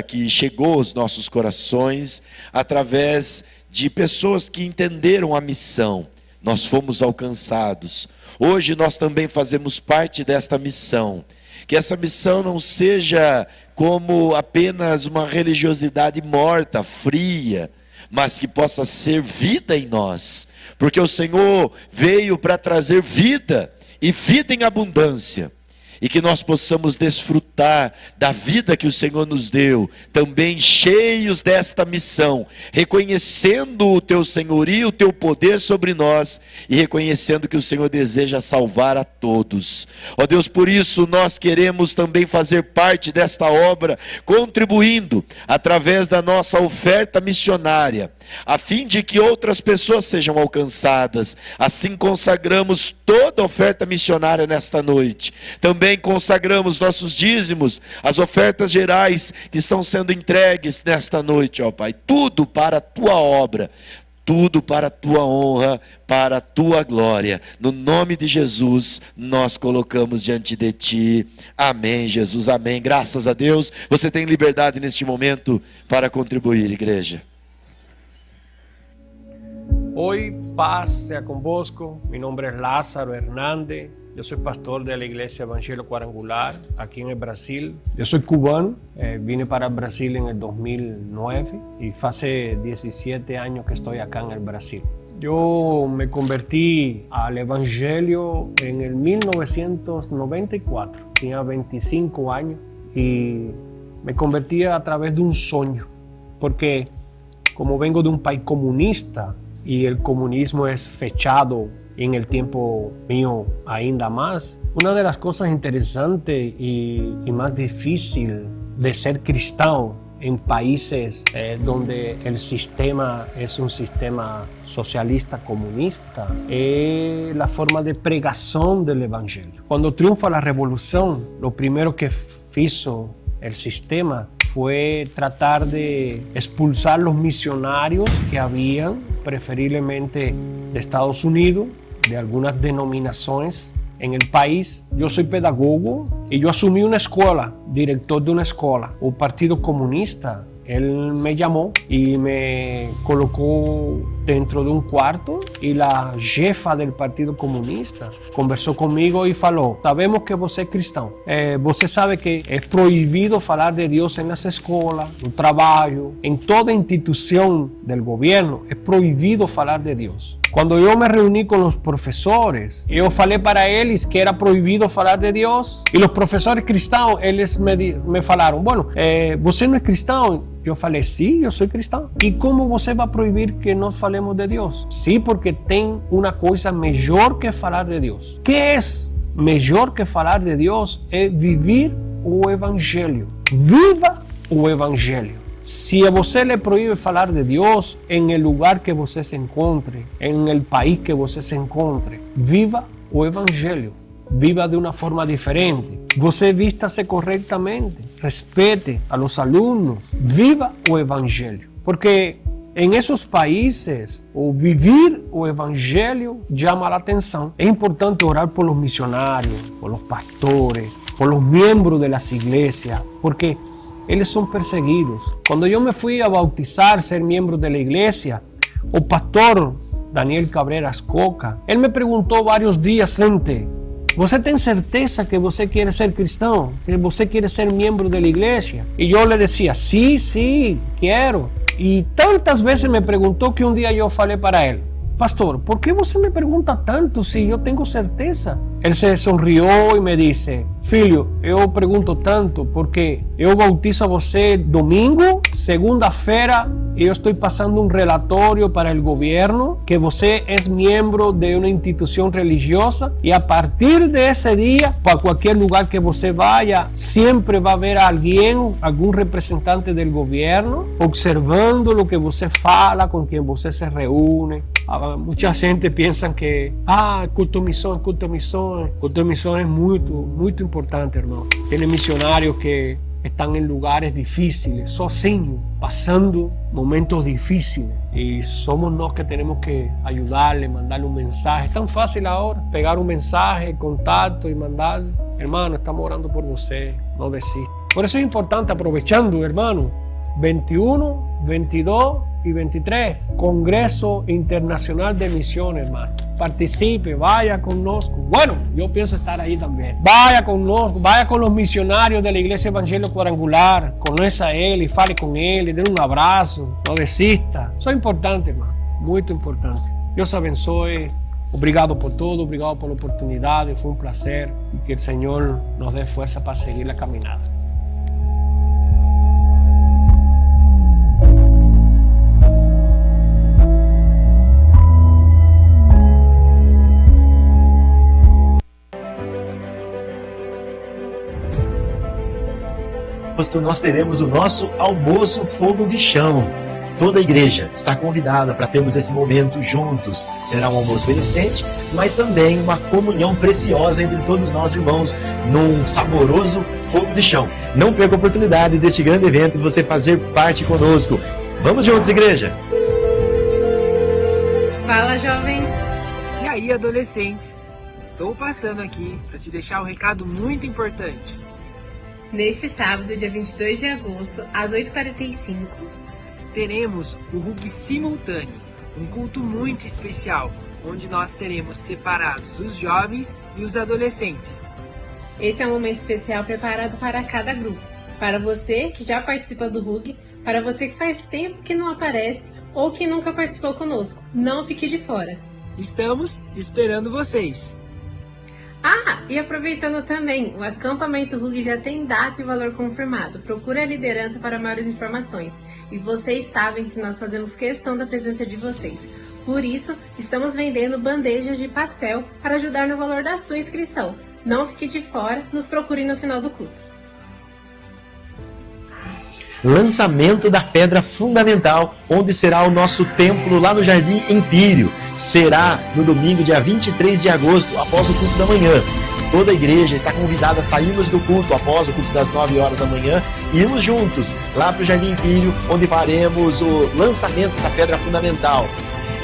que chegou aos nossos corações, através de pessoas que entenderam a missão. Nós fomos alcançados. Hoje nós também fazemos parte desta missão. Que essa missão não seja como apenas uma religiosidade morta, fria, mas que possa ser vida em nós, porque o Senhor veio para trazer vida, e vida em abundância, e que nós possamos desfrutar da vida que o Senhor nos deu, também cheios desta missão, reconhecendo o Teu senhorio, o Teu poder sobre nós, e reconhecendo que o Senhor deseja salvar a todos. Ó Deus, por isso nós queremos também fazer parte desta obra, contribuindo através da nossa oferta missionária, a fim de que outras pessoas sejam alcançadas. Assim consagramos toda a oferta missionária nesta noite. Também consagramos nossos dízimos, as ofertas gerais que estão sendo entregues nesta noite, ó Pai. Tudo para a Tua obra, tudo para a Tua honra, para a Tua glória. No nome de Jesus, nós colocamos diante de Ti. Amém, Jesus, amém. Graças a Deus. Você tem liberdade neste momento para contribuir, igreja. Hoy paz sea convosco, mi nombre es Lázaro Hernández, yo soy pastor de la iglesia Evangelio Cuadrangular aquí en el Brasil. Yo soy cubano, Vine para el Brasil en el 2009 y hace 17 años que estoy acá en el Brasil. Yo me convertí al Evangelio en el 1994, tenía 25 años y me convertí a través de un sueño, porque como vengo de un país comunista y el comunismo es fechado en el tiempo mío ainda más, una de las cosas interesantes y más difíciles de ser cristiano en países donde el sistema es un sistema socialista comunista es la forma de pregación del evangelio. Cuando triunfa la revolución, lo primero que hizo el sistema fue tratar de expulsar los misionarios que habían, preferiblemente de Estados Unidos, de algunas denominaciones en el país. Yo soy pedagogo y yo asumí una escuela, director de una escuela, un partido comunista. Él me llamó y me colocó dentro de un cuarto y la jefa del Partido Comunista conversó conmigo y falou: sabemos que você é cristão. Você sabe que é proibido falar de Dios en las escuelas, no trabajo, en toda institución del gobierno. Es prohibido falar de Dios. Cuando yo me reuní con los profesores, yo falei para eles que era prohibido falar de Dios. Y los profesores cristãos, eles me falaram: bueno, você não é cristão? Eu falei: sim, eu sou cristão. E como você vai proibir que nós falemos de Deus? Sim, porque tem uma coisa melhor que falar de Deus. Que é melhor que falar de Deus? É viver o Evangelho. Viva o Evangelho. Se a você lhe proíbe falar de Deus em el lugar que você se encontre, em el país que você se encontre, viva o Evangelho. Viva de una forma diferente. Você vístase correctamente. Respete a los alumnos. Viva o Evangelio. Porque en esos países, o vivir o Evangelio llama la atención. Es importante orar por los misionarios, por los pastores, por los miembros de las iglesias, porque ellos son perseguidos. Cuando yo me fui a bautizar, ser miembro de la iglesia, o pastor Daniel Cabreras Coca, él me preguntó varios días antes: ¿você tem certeza que você quiere ser cristão? ¿Que você quiere ser miembro de la iglesia? Y yo le decía: sí, quiero. Y tantas veces me preguntó que un día yo falei para él: pastor, ¿por qué você me pregunta tanto si yo tengo certeza? Él se sonrió y me dice: filho, eu pergunto tanto porque eu bautizo a você domingo, segunda-feira eu estou passando um relatório para o governo que você é miembro de uma instituição religiosa e a partir desse dia, para qualquer lugar que você vaya, sempre vai haver alguém, algum representante do governo, observando o que você fala, com quem você se reúne. Muita gente pensa que culto missão é muito importante, irmão. Tem missionários que estão em lugares difíceis, sozinhos, passando momentos difíceis. E somos nós que temos que ajudá-le, mandar-lhe um mensagem. É tão fácil agora pegar um mensagem, contato e mandar: hermano, estamos orando por você, não desista. Por isso é importante, aproveitando, hermano, 21, 22 y 23, Congreso Internacional de Misiones, hermano. Participe, vaya con nosotros. Bueno, yo pienso estar ahí también. Vaya con nosotros, vaya con los misionarios de la Iglesia Evangelio Cuadrangular, conheça a ele, fale com ele, dê um abraço, não desista. Isso é importante, irmão, muito importante. Deus abençoe. Obrigado por todo, obrigado por la oportunidad, fue un placer y que el Señor nos dé fuerza para seguir la caminada. Nós teremos o nosso almoço fogo de chão. Toda a igreja está convidada para termos esse momento juntos. Será um almoço beneficente, mas também uma comunhão preciosa entre todos nós irmãos, num saboroso fogo de chão. Não perca a oportunidade deste grande evento e você fazer parte conosco. Vamos juntos, igreja! Fala, jovens! E aí, adolescentes? Estou passando aqui para te deixar um recado muito importante. Neste sábado, dia 22 de agosto, às 8h45, teremos o RUC simultâneo, um culto muito especial, onde nós teremos separados os jovens e os adolescentes. Esse é um momento especial preparado para cada grupo. Para você que já participa do RUG, para você que faz tempo que não aparece ou que nunca participou conosco, não fique de fora. Estamos esperando vocês. Ah, e aproveitando também, o acampamento RUG já tem data e valor confirmado. Procure a liderança para maiores informações. E vocês sabem que nós fazemos questão da presença de vocês. Por isso, estamos vendendo bandejas de pastel para ajudar no valor da sua inscrição. Não fique de fora, nos procure no final do culto. Lançamento da pedra fundamental, onde será o nosso templo lá no Jardim Empírio. Será no domingo, dia 23 de agosto, após o culto da manhã. Toda a igreja está convidada a sairmos do culto após o culto das 9 horas da manhã e irmos juntos lá para o Jardim Empírio, onde faremos o lançamento da pedra fundamental.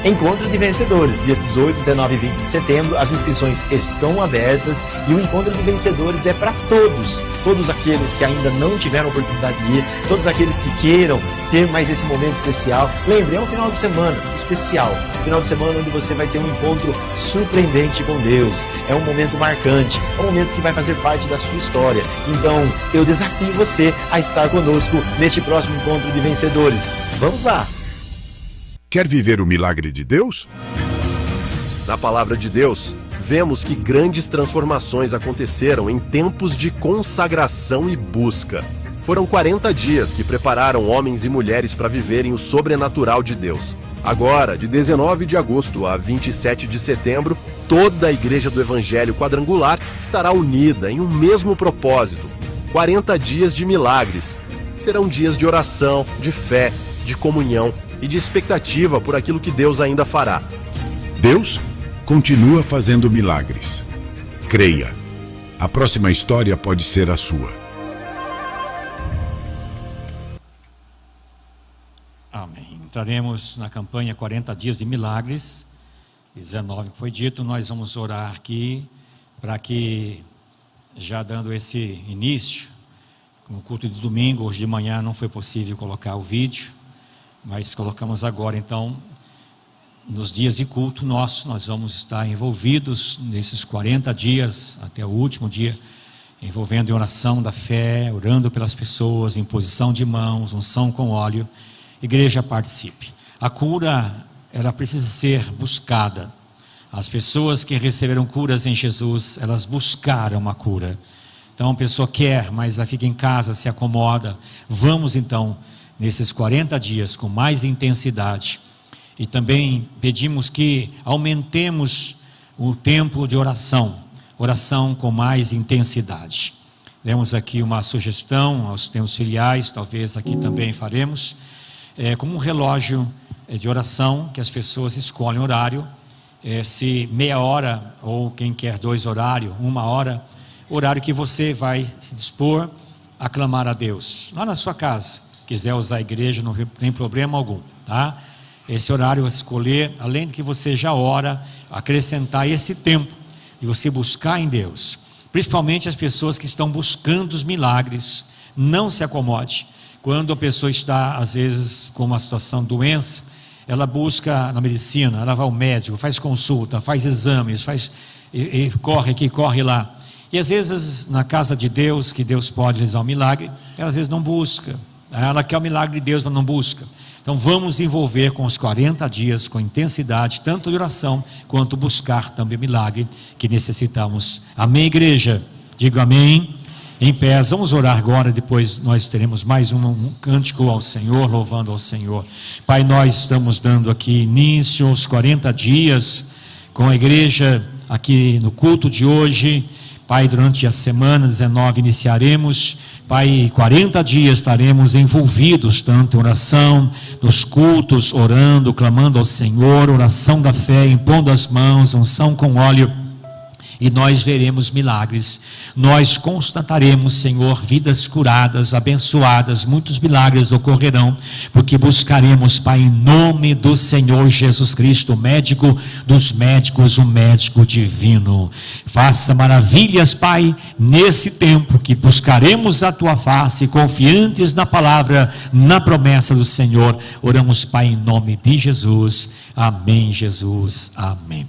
Encontro de vencedores, dias 18, 19 e 20 de setembro, as inscrições estão abertas e o encontro de vencedores é para todos aqueles que ainda não tiveram oportunidade de ir, todos aqueles que queiram ter mais esse momento especial. Lembre, é um final de semana especial, final de semana onde você vai ter um encontro surpreendente com Deus, é um momento marcante, é um momento que vai fazer parte da sua história. Então, eu desafio você a estar conosco neste próximo encontro de vencedores. Vamos lá! Quer viver o milagre de Deus? Na palavra de Deus, vemos que grandes transformações aconteceram em tempos de consagração e busca. Foram 40 dias que prepararam homens e mulheres para viverem o sobrenatural de Deus. Agora, de 19 de agosto a 27 de setembro, toda a Igreja do Evangelho Quadrangular estará unida em um mesmo propósito. 40 dias de milagres. Serão dias de oração, de fé, de comunhão e de expectativa por aquilo que Deus ainda fará. Deus continua fazendo milagres. Creia, a próxima história pode ser a sua. Amém. Entraremos na campanha 40 dias de milagres, 19 que foi dito. Nós vamos orar aqui para que, já dando esse início, com o culto de domingo, hoje de manhã não foi possível colocar o vídeo, mas colocamos agora. Então, nos dias de culto nosso, nós vamos estar envolvidos nesses 40 dias, até o último dia, envolvendo em oração da fé, orando pelas pessoas, imposição de mãos, unção com óleo. Igreja, participe. A cura, ela precisa ser buscada. As pessoas que receberam curas em Jesus, elas buscaram a cura. Então, a pessoa quer, mas ela fica em casa, se acomoda. Vamos então, nesses 40 dias, com mais intensidade. E também pedimos que aumentemos o tempo de oração. Oração com mais intensidade. Demos aqui uma sugestão aos tempos filiais, talvez aqui também faremos. Como um relógio de oração, que as pessoas escolhem horário. Se meia hora, ou quem quer 2 horários, 1 hora, horário que você vai se dispor a clamar a Deus. Lá na sua casa, quiser usar a igreja, não tem problema algum, tá? Esse horário a escolher, além de que você já ora, acrescentar esse tempo de você buscar em Deus. Principalmente as pessoas que estão buscando os milagres. Não se acomode. Quando a pessoa está, às vezes, com uma situação de doença, ela busca na medicina, ela vai ao médico, faz consulta, faz exames, e corre aqui, corre lá. E às vezes, na casa de Deus, que Deus pode realizar um milagre, ela às vezes não busca. Ela quer o milagre de Deus, mas não busca. Então vamos envolver com os 40 dias, com intensidade, tanto de oração, quanto buscar também o milagre que necessitamos. Amém, igreja? Digo amém. Em pé, vamos orar agora, depois nós teremos mais um cântico ao Senhor, louvando ao Senhor. Pai, nós estamos dando aqui início aos 40 dias, com a igreja aqui no culto de hoje. Pai, durante a semana 19 iniciaremos, Pai, 40 dias estaremos envolvidos, tanto em oração, nos cultos, orando, clamando ao Senhor, oração da fé, impondo as mãos, unção com óleo, e nós veremos milagres. Nós constataremos, Senhor, vidas curadas, abençoadas, muitos milagres ocorrerão, porque buscaremos, Pai, em nome do Senhor Jesus Cristo, o médico dos médicos, o médico divino. Faça maravilhas, Pai, nesse tempo que buscaremos a Tua face, confiantes na palavra, na promessa do Senhor. Oramos, Pai, em nome de Jesus. Amém, Jesus. Amém.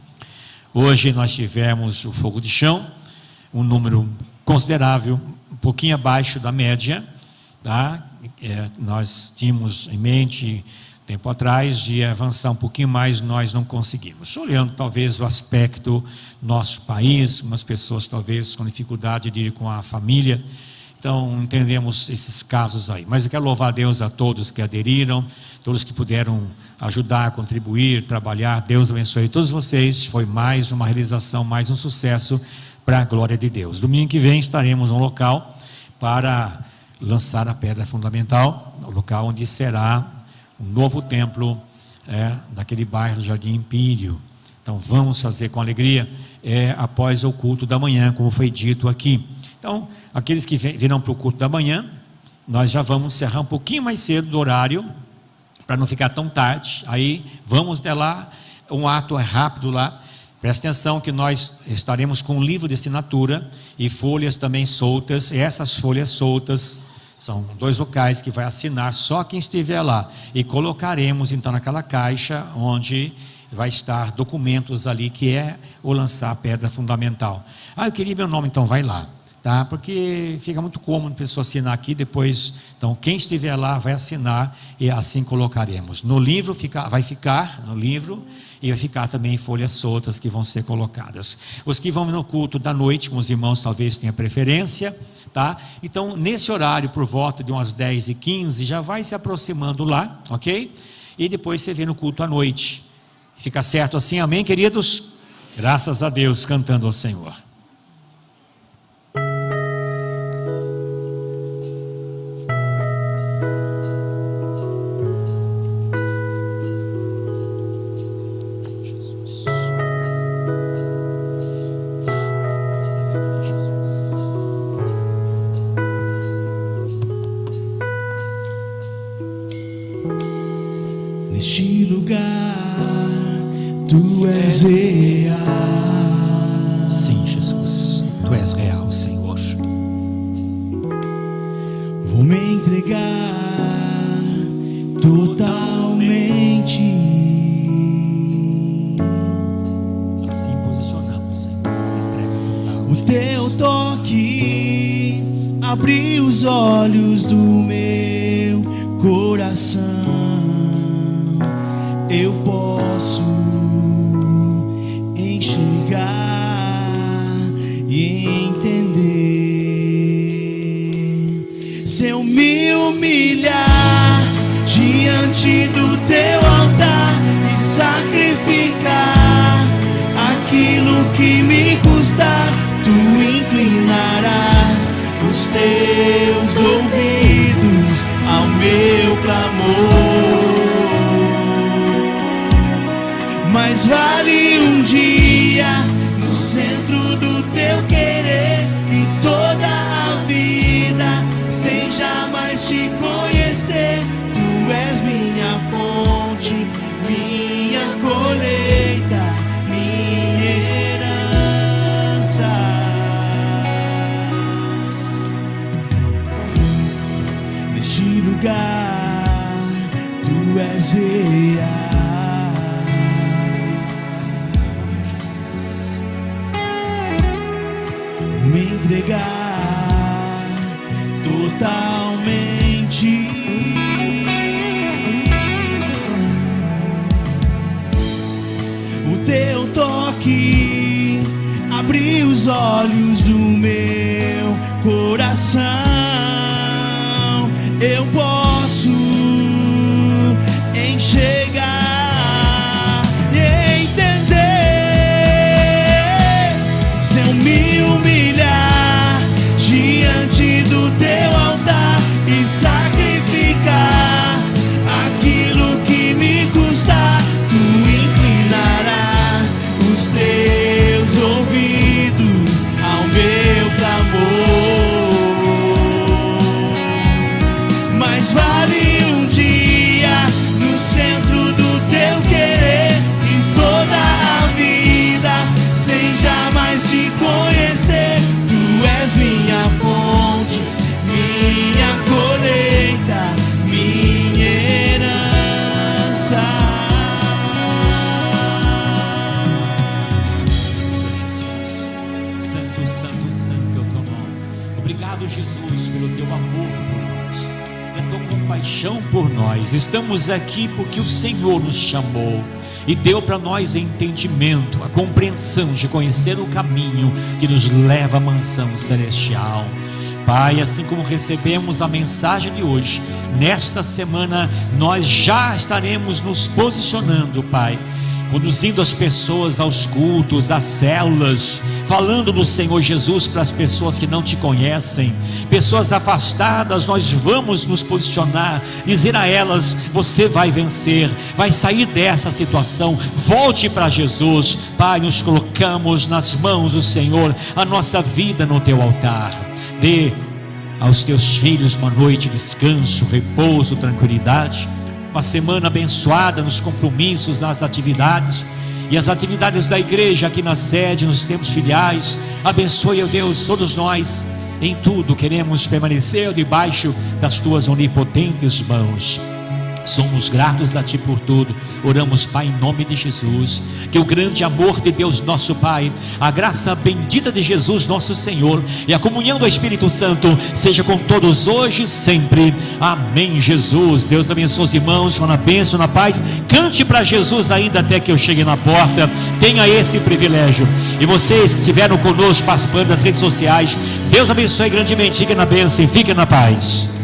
Hoje nós tivemos o fogo de chão, um número considerável, um pouquinho abaixo da média, tá? Nós tínhamos em mente tempo atrás de avançar um pouquinho mais, nós não conseguimos. Olhando talvez o aspecto nosso país, umas pessoas talvez com dificuldade de ir com a família, então entendemos esses casos aí. Mas eu quero louvar a Deus a todos que aderiram, todos que puderam ajudar, contribuir, trabalhar. Deus abençoe todos vocês. Foi mais uma realização, mais um sucesso para a glória de Deus. Domingo que vem estaremos no local para lançar a pedra fundamental, o local onde será um novo templo daquele bairro do Jardim Empírio. Então vamos fazer com alegria após o culto da manhã, como foi dito aqui. Então, aqueles que virão para o culto da manhã, nós já vamos encerrar um pouquinho mais cedo do horário, para não ficar tão tarde. Aí vamos até lá, um ato rápido lá. Presta atenção que nós estaremos com um livro de assinatura e folhas também soltas. E essas folhas soltas são 2 locais que vai assinar só quem estiver lá. E colocaremos então naquela caixa onde vai estar documentos ali, que é o lançar a pedra fundamental. Eu queria meu nome, então vai lá. Tá? Porque fica muito cômodo a pessoa assinar aqui, depois, então quem estiver lá vai assinar e assim colocaremos. No livro vai ficar no livro e vai ficar também folhas soltas que vão ser colocadas. Os que vão no culto da noite com os irmãos talvez tenham preferência, tá? Então nesse horário por volta de umas 10h15 já vai se aproximando lá, ok? E depois você vê no culto à noite. Fica certo assim, amém, queridos? Graças a Deus, cantando ao Senhor. Neste lugar, Tu és real. Sim, Jesus, Tu és real, Senhor. Vou me entregar totalmente. Assim posicionamos, Senhor. Entrega total. O Teu toque abriu os olhos do meu coração. Eu posso enxergar e entender. Se eu me humilhar diante do Teu altar e sacrificar aquilo que me custar, Tu inclinarás os Teus ouvidos ao meu clamor. Mas vale um dia no centro do Teu querer, que toda a vida sem jamais Te conhecer. Tu és minha fonte, minha colheita, minha herança. Neste lugar Tu és real. Me entregar totalmente. O Teu toque abriu os olhos do meu coração. Eu posso enxergar e entender. Se eu me humilhar diante do Teu altar e sacrificar aquilo que me custar, Tu inclinarás os Teus ouvidos ao meu clamor. Mas vale compaixão por nós. Estamos aqui porque o Senhor nos chamou e deu para nós entendimento, a compreensão de conhecer o caminho que nos leva à mansão celestial. Pai, assim como recebemos a mensagem de hoje, nesta semana nós já estaremos nos posicionando, Pai, conduzindo as pessoas aos cultos, às células, falando do Senhor Jesus para as pessoas que não te conhecem, pessoas afastadas. Nós vamos nos posicionar, dizer a elas: você vai vencer, vai sair dessa situação, volte para Jesus. Pai, nos colocamos nas mãos do Senhor, a nossa vida no teu altar. Dê aos teus filhos uma noite de descanso, repouso, tranquilidade, uma semana abençoada nos compromissos, nas atividades e as atividades da igreja aqui na sede, nos tempos filiais. Abençoe, ó Deus, todos nós. Em tudo queremos permanecer debaixo das tuas onipotentes mãos. Somos gratos a Ti por tudo. Oramos, Pai, em nome de Jesus. Que o grande amor de Deus nosso Pai, a graça bendita de Jesus nosso Senhor e a comunhão do Espírito Santo seja com todos hoje e sempre. Amém, Jesus. Deus abençoe os irmãos com a bênção, na paz. Cante para Jesus ainda até que eu chegue na porta. Tenha esse privilégio. E vocês que estiveram conosco participando das redes sociais, Deus abençoe grandemente. Fiquem na bênção e fiquem na paz.